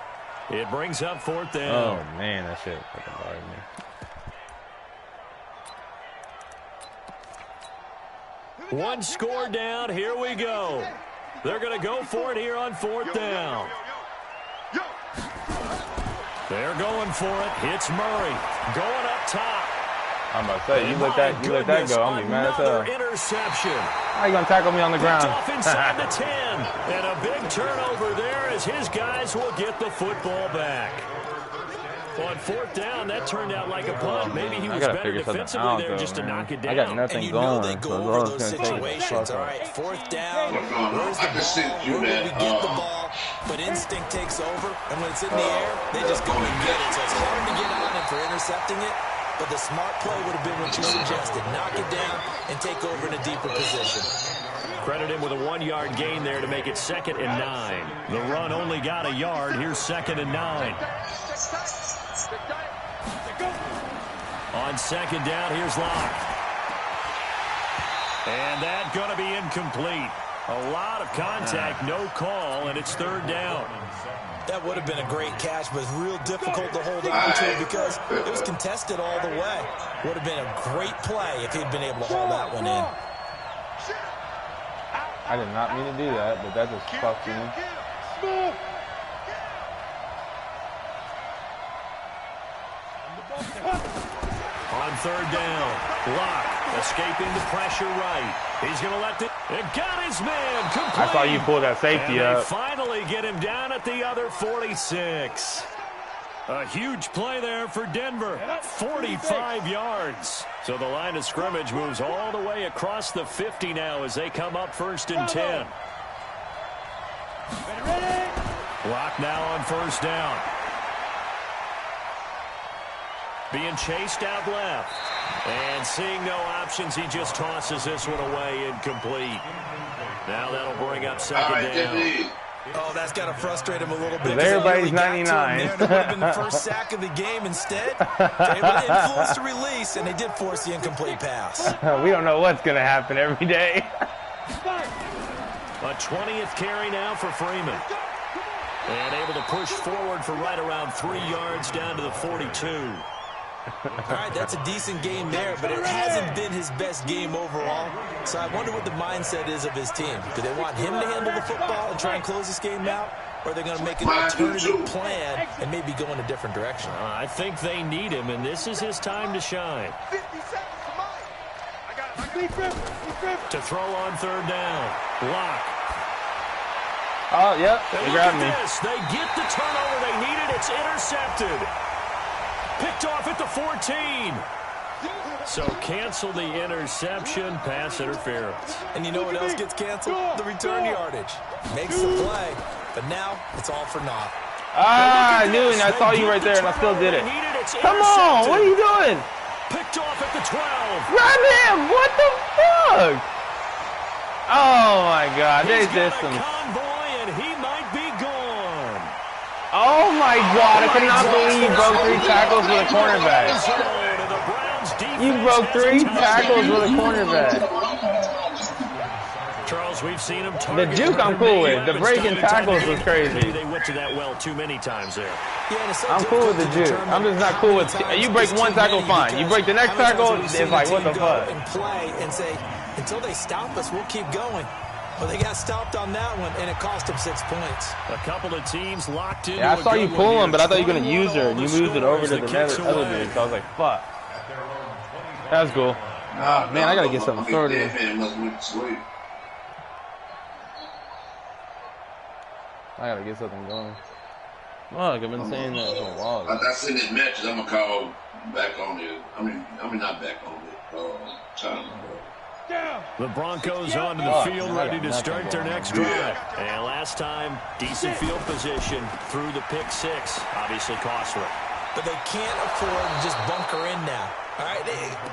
It brings up 4th down. Oh man, that shit fucking bothered me. One score down. Here we go. They're going to go for it here on 4th down. They're going for it. It's Murray going up top. I'm about to say, you let that go. I'm gonna be mad as hell. Interception. How you gonna tackle me on the ground? Off inside the 10. And a big turnover there as his guys will get the football back. On 4th down, that turned out like a punt. Maybe he was better defensively there just to knock it down. I got nothing going. They go over those situations. All right, 4th down. Where's the ball? Where will we get the ball? But instinct takes over, and when it's in the air, they just go and get it. So it's hard to get on him for intercepting it. But the smart play would have been what you suggested. Knock it down and take over in a deeper position. Credit him with a 1-yard gain there to make it 2nd and 9. The run only got a yard. Here's 2nd and 9. On 2nd down, here's Locke. And that's going to be incomplete. A lot of contact, no call, and it's 3rd down. That would have been a great catch, but it's real difficult to hold on to because it was contested all the way. Would have been a great play if he'd been able to haul that one in. I did not mean to do that, but that just fucked me. On 3rd down, Locke escaping the pressure right. He's going to let it got his man complete. I saw you pull that safety and up. They finally get him down at the other 46. A huge play there for Denver. 45 yards. So the line of scrimmage moves all the way across the 50 now as they come up 1st and 10. Locke now on 1st down. Being chased out left. And seeing no options, he just tosses this one away incomplete. Now that'll bring up 2nd down. Oh, that's got to frustrate him a little bit. Everybody's 99. That would have been the first sack of the game. Instead, they're able to influence the release, and they did force the incomplete pass. We don't know what's going to happen every day. A 20th carry now for Freeman. And able to push forward for right around 3 yards down to the 42. All right, that's a decent game there, but it hasn't been his best game overall. So I wonder what the mindset is of his team. Do they want him to handle the football and try and close this game out? Or are they going to make an alternative plan and maybe go in a different direction? I think they need him, and this is his time to shine. 50 seconds to mine. I got it. To throw on third down. Block. Oh, yep. They grabbed me. This. They get the turnover they needed. It's intercepted. Picked off at the 14. So cancel the interception, pass interference. And you know what else gets canceled? The return yardage. Makes the play, but now it's all for naught. Ah, I knew it. I saw you right there, and I still did it. Come on, what are you doing? Picked off at the 12. Grab him! What the fuck? Oh my God, they did some. Convoy, and he might be gone. Oh my God, I cannot believe you broke 3 tackles with a cornerback. You broke 3 tackles with a cornerback. Charles, we've seen him the juke I'm cool with. The breaking tackles was crazy. They went to that well too many times there. I'm cool with the juke. I'm just not cool with. You break 1 tackle, fine. You break the next tackle, it's like, what the fuck? And play and say, until they stop us, we'll keep going. Well, they got stopped on that one, and it cost them 6 points. A couple of teams locked in. Yeah, I saw you pull him, but I thought you were going to use her, and you moved it over to the other dude. So I was like, fuck. That was cool. Oh, man, I got to get something sorted. I got to get something going. Fuck, I've been saying that for a while. Like I seen this matches, I'm going to call back on it. I mean, not back on it. Time. The Broncos onto the field, ready to start their next drive. And last time, decent field position through the pick 6. Obviously costly. But they can't afford to just bunker in now. All right,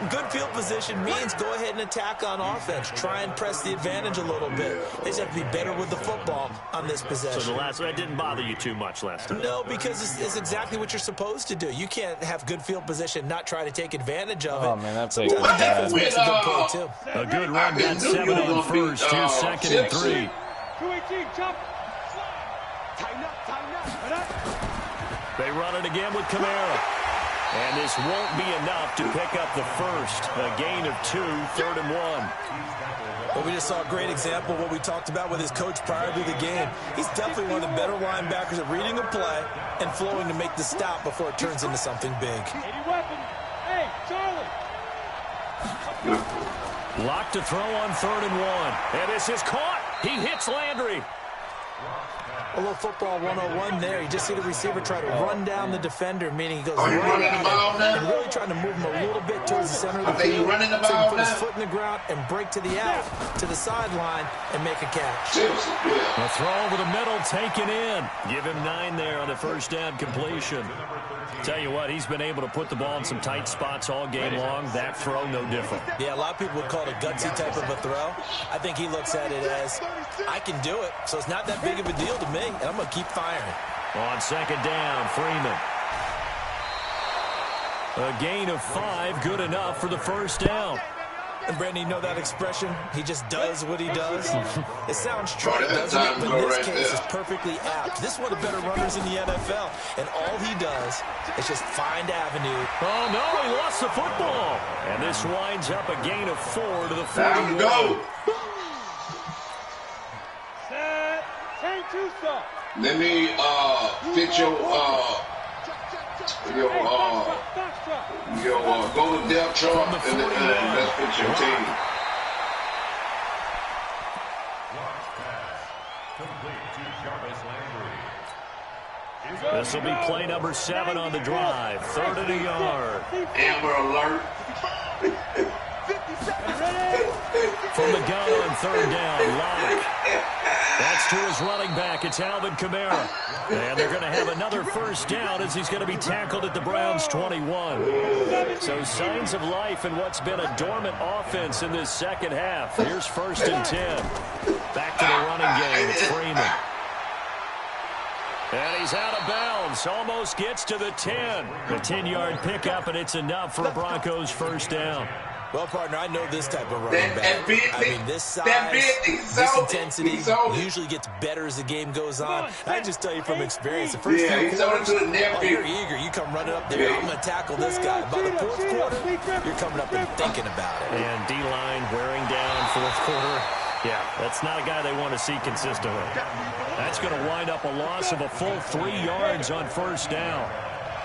good field position means go ahead and attack on offense. Try and press the advantage a little bit. They just have to be better with the football on this possession. So that didn't bother you too much last time? No, because it's exactly what you're supposed to do. You can't have good field position, not try to take advantage of it. Oh, man, that play was bad. Makes a good play, too. A good run, got 7 on first, 2 second and 3. 218, jump. Tighten up. They run it again with Kamara. And this won't be enough to pick up the first. A gain of 2, 3rd and 1. Well, we just saw a great example of what we talked about with his coach prior to the game. He's definitely one of the better linebackers at reading a play and flowing to make the stop before it turns into something big. Hey, Charlie. Locked to throw on 3rd and 1. And this is caught. He hits Landry. A little football 101 there. You just see the receiver try to run down the defender, meaning he goes right out and really trying to move him a little bit towards the center of the field. So he can put his foot in the ground and break to the out, to the sideline, and make a catch. A throw over the middle, taken in. Give him 9 there on the first down completion. Tell you what, he's been able to put the ball in some tight spots all game long. That throw, no different. Yeah, a lot of people would call it a gutsy type of a throw. I think he looks at it as, I can do it, so it's not that big of a deal to me, and I'm going to keep firing. On second down, Freeman. A gain of 5, good enough for the first down. And, Brandon, you know that expression? He just does what he does. It sounds trite, doesn't it? But in this case, it's perfectly apt. This is one of the better runners in the NFL, and all he does is just find avenue. Oh, no, he lost the football. And this winds up a gain of 4 to the 41. Time to go. Set. Change to stop. Let me fit your go to depth chart and let's fit your team. This will be play number 7 on the drive. 3rd and a yard. Amber alert. From the gun on 3rd down, Lock. That's to his running back. It's Alvin Kamara. And they're going to have another first down as he's going to be tackled at the Browns' 21. So signs of life in what's been a dormant offense in this second half. Here's 1st and 10. Back to the running game. It's Freeman. And he's out of bounds. Almost gets to the 10. A 10-yard pickup, and it's enough for a Broncos first down. Well, partner, I know this type of running back. I mean, this size, this intensity usually gets better as the game goes on. I just tell you from experience, the first few quarters, you're eager. You come running up there, I'm going to tackle this guy. By the fourth quarter, you're coming up and thinking about it. And D-line wearing down fourth quarter. Yeah, that's not a guy they want to see consistently. That's going to wind up a loss of a full 3 yards on first down.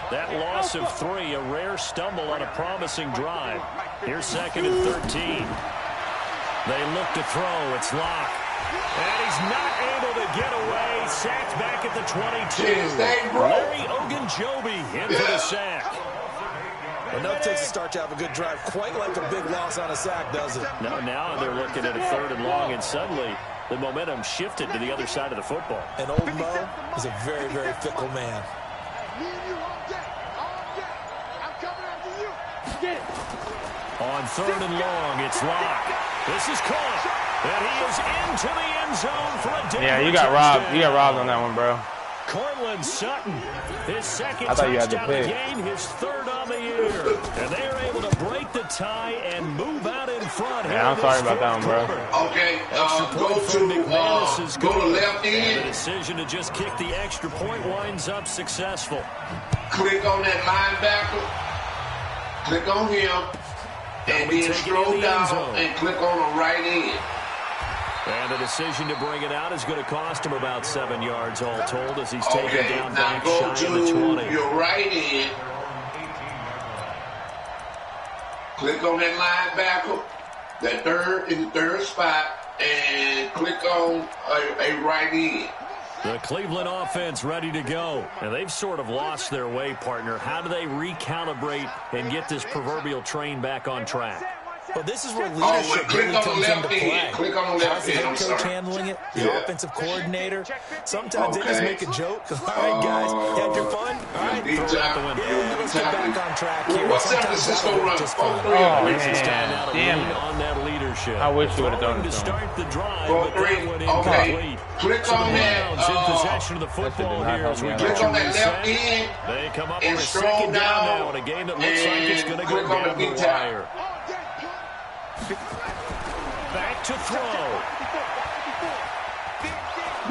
That loss of 3, a rare stumble on a promising drive. Here's 2nd and 13. They look to throw. It's Locke. And he's not able to get away. Sacked back at the 22. Larry Ogunjobi in for the sack. Enough takes to start to have a good drive. Quite like a big loss on a sack, does it? No, now they're looking at a 3rd and long, and suddenly the momentum shifted to the other side of the football. And old Mo is a very, very fickle man. On 3rd and long, it's Locke. This is caught, and he is into the end zone for a Denver Yeah, you got robbed. touchdown. You got robbed on that one, bro. Cortland Sutton, his 2nd I thought you had touchdown the of the pick. game, his 3rd on the year. And they are able to break the tie and move out in front. Yeah, I'm sorry about that one, bro. Okay, go to left end. The decision to just kick the extra point winds up successful. Click on that linebacker. Click on him. And then scroll down and click on the right end. And the decision to bring it out is going to cost him about 7 yards all told as he's taken down back go shy of the 20. to your right end. Click on that linebacker. That third in the 3rd spot. And click on a right end. The Cleveland offense ready to go. And they've sort of lost their way, partner. How do they recalibrate and get this proverbial train back on track? Well, this is where leadership really comes into play. Click on the left How's the end. head coach handling it? The offensive coordinator? Sometimes they just make a joke. All right, guys, you had your fun? All right, throw it out the window. Yeah, let's get back on track here. What's San Francisco run? Oh, man. Damn it. On that leadership. I wish you would have done To it. start the drive, but that one incomplete. Click So on the Browns in that. possession of the football here as we get Click to on that left reset. end. They come up and with a scroll 2nd down down now in a game that looks like it's going to go click on the down the big tackle. wire. Back to throw.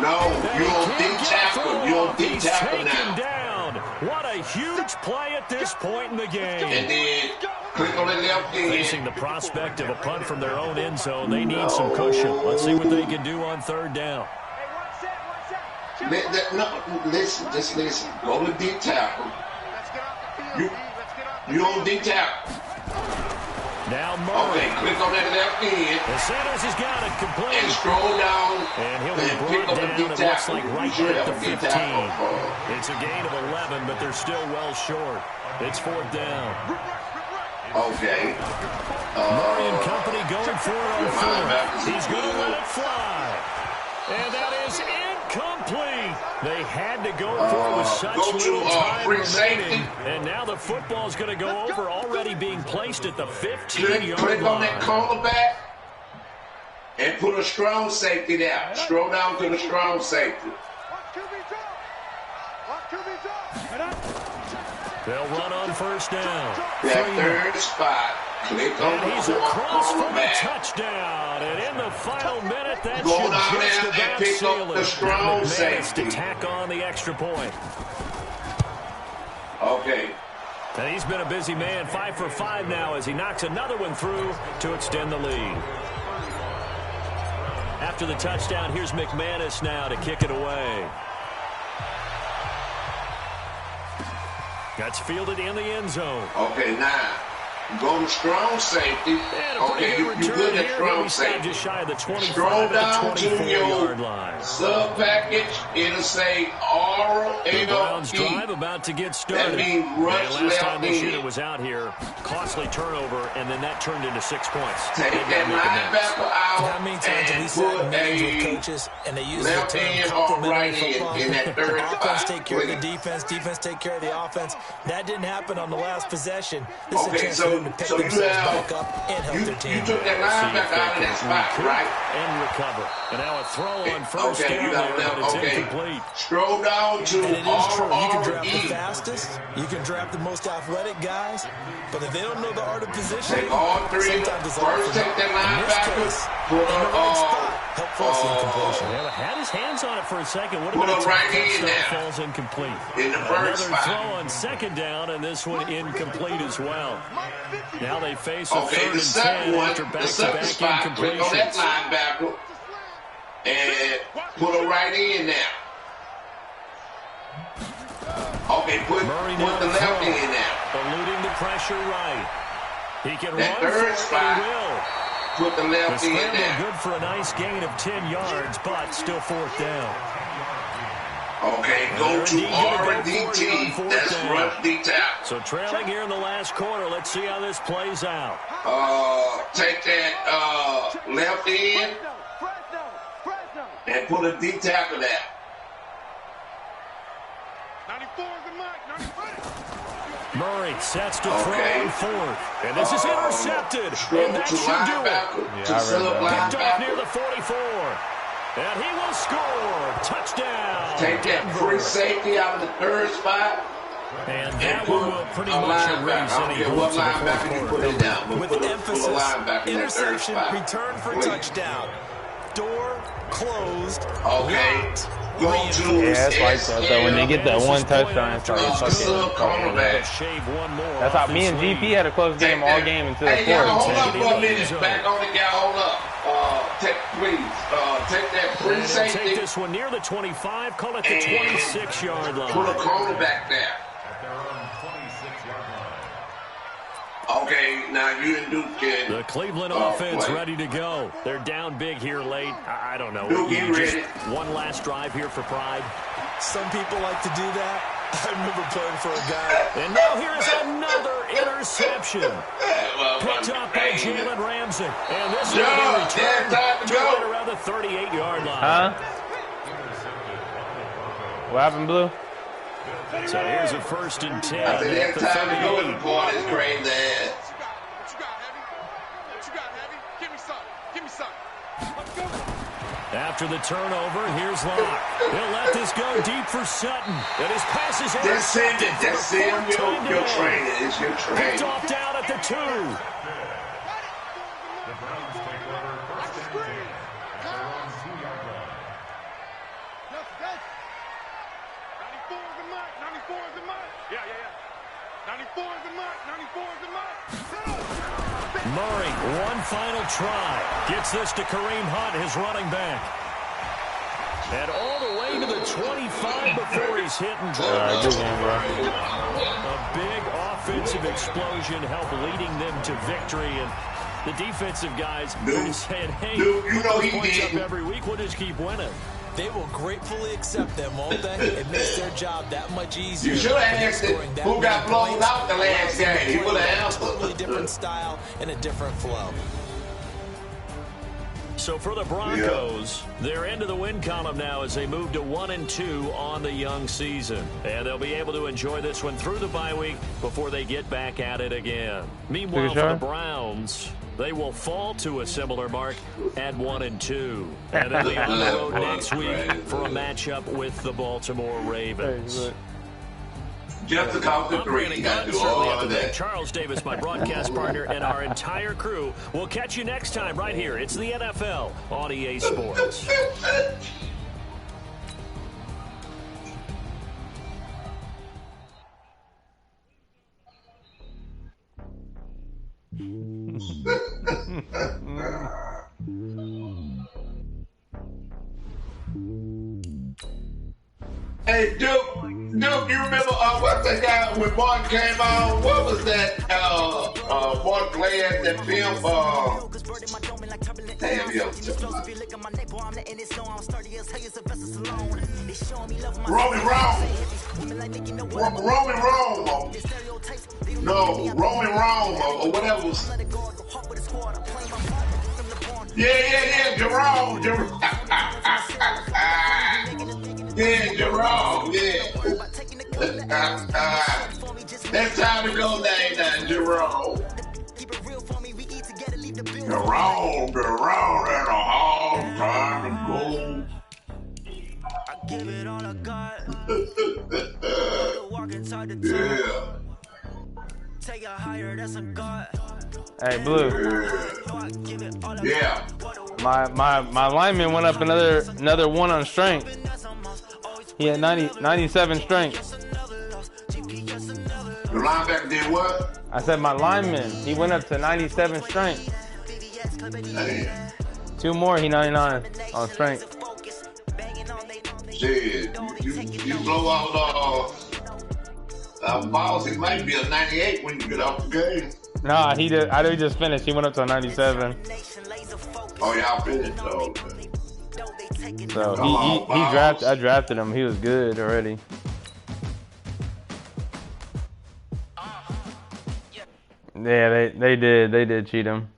No, you don't deep tackle. You don't deep He's tackle taken now. down. What a huge play at this point in the game. And then click on the left Facing end. the prospect of a punt from their own end zone, they need some cushion. Let's see what they can do on 3rd down. Listen, just listen. Go to deep tackle. You don't deep tackle. Now Murray. Okay, click on that left end. And Sanders has got it complete. And scroll down. And he'll be pick brought up the down, deep it looks tackle. like right You should at have the a deep 15. tackle. It's a gain of 11, but they're still well short. It's 4th down. Okay. Murray and company going for it on 4th. He's going to let it fly. And that is incomplete. They had to go for it with such little time remaining. And now the football's going to go over, already being placed at the 15-yard Click on that line. cornerback and put a strong safety there. Scroll down to the strong safety. They'll run on 1st down. That 3rd spot. Click on And he's the across for the cornerback. touchdown. And in the final minute, that Go should down just there and about pick seal up the it. strong McManus safety. to tack on the extra point. Okay. And he's been a busy man, 5 for 5 now as he knocks another one through to extend the lead. After the touchdown, here's McManus now to kick it away. That's fielded in the end zone. Okay, now go to strong safety. Okay, you good at strong safety. Just shy of the 25 Scroll down to your yard line. sub package. It'll say The Browns RLE. drive about to get started. That means rush And last time the left shooter in. was out here, costly turnover, and then that turned into 6 points. Take They've got that to make amends. linebacker out How many times have we and sat put in meetings with a coaches and they use the left term end or complementary right football? end in that 3rd Offense spot. take care of the defense, defense take care of the offense. That didn't happen on the last possession. This is a Okay, chance for them to pick so you themselves have back up and help their team. you took that linebacker out of that spot, right? And recover. And now a throw on 1st Okay, down you got there, but it's left. Okay, incomplete. scroll down go to and it is true. You can draft the fastest, you can draft the most athletic guys, but if they don't know the art of positioning, take all three. First, take that linebacker. Put help force the incompletion. Yeah, had his hands on it for a second. Would put have him been right in there. Falls incomplete. In the first Another spot. throw on second down, and this one incomplete as well. Now they face a third the and second 10 one, after the second back-to-back spot. Click on that incompletions. linebacker and put him right in there. Okay, put the left in there. Eluding the pressure right. He can That run third for it, and he spot. will. Put the The left in scramble there. good for a nice gain of 10 yards, but still fourth down. Okay, go to R&DT. That's rush D-tap. So trailing here in the last quarter. Let's see how this plays out. Take that left in and put a D-tap in that. 94 is the mark. 94. Murray sets to throw on fourth. And this is intercepted. Scroll And that to should do it. linebacker. To I read sub that. Picked off near linebacker. the 44. And he will score. Touchdown. Take that free safety out of the third spot. And And that put one will pretty a much linebacker. erase I don't any care what hopes of the fourth linebacker you quarter. put it down. But With put a emphasis, linebacker in that third interception, spot. return for Please. touchdown. Door closed. Okay. Locked. Go to Yeah, that's why I thought that when they get that one touchdown, it's like fucking. Shave one more. That's how me and GP had a close game all game until the Hey, y'all, fourth. hold up for a minute. Back on it, y'all. Hold up. Take that free Take safety. this one near the 25. Call it the And 26-yard line. Put a cornerback there. Okay, now you and Duke can. The Cleveland offense play. ready to go. They're down big here late. I don't know. Duke, get Just ready. one last drive here for pride. Some people like to do that. I remember playing for a guy. And now here is another interception. Well, Picked up by hey, Jalen Ramsey. And this Yeah, will be that's returned time to to go. right around the 38-yard line. Huh? What happened, Blue? So here's a first and 10 I said, at that the time to go in 38. the part is crazy. What you got, Heavy? What you got, Heavy? Give me some. Give me some. Let's go. After the turnover, here's Locke. He'll let this go deep for Sutton. And his pass is That's it. intercepted for That's the fourth time your today. training. It's your Picked training. off down at the 2. Murray, one final try. Gets this to Kareem Hunt, his running back. And all the way to the 25 before he's hit and dropped. Good game, bro. A big offensive explosion helped leading them to victory. And the defensive guys are saying, hey, Dude, you know put he those points up did. every week. We'll just keep winning. They will gratefully accept them, won't they? It makes their job that much easier. You should have asked it. Who got blown out the last game? He would have Totally answered. different style and a different flow. So for the Broncos, they're into the win column now as they move to 1-2 on the young season. And they'll be able to enjoy this one through the bye week before they get back at it again. Meanwhile, for the Browns, they will fall to a similar mark at 1-2. And they'll be on the road next week for a matchup with the Baltimore Ravens. Just to count the I'm three. Brandon You got to Gunn, do certainly all have to of thank that. Charles Davis, my broadcast partner, and our entire crew. We'll catch you next time right here. It's the NFL on EA Sports. Hey, Duke, you remember what's that guy when Martin came on? What was that? Martin playing that film? Damn, yo. Roman Rome. No, Roman Rome or whatever was. Yeah, Jerome. Yeah, Jerome, yeah. That's time to go now, Jerome. Jerome, and a hard time to go. Yeah. Hey, Blue. Yeah. My lineman went up another 1 on strength. He had 97 strength. The linebacker did what? I said my lineman, he went up to 97 strength. Damn. 2 more, he 99 on strength. Shit, you blow out balls, it might be a 98 when you get off the game. Nah, he just finished. He went up to 97. Oh, y'all finished though. So I drafted him. He was good already. Yeah, they did cheat him.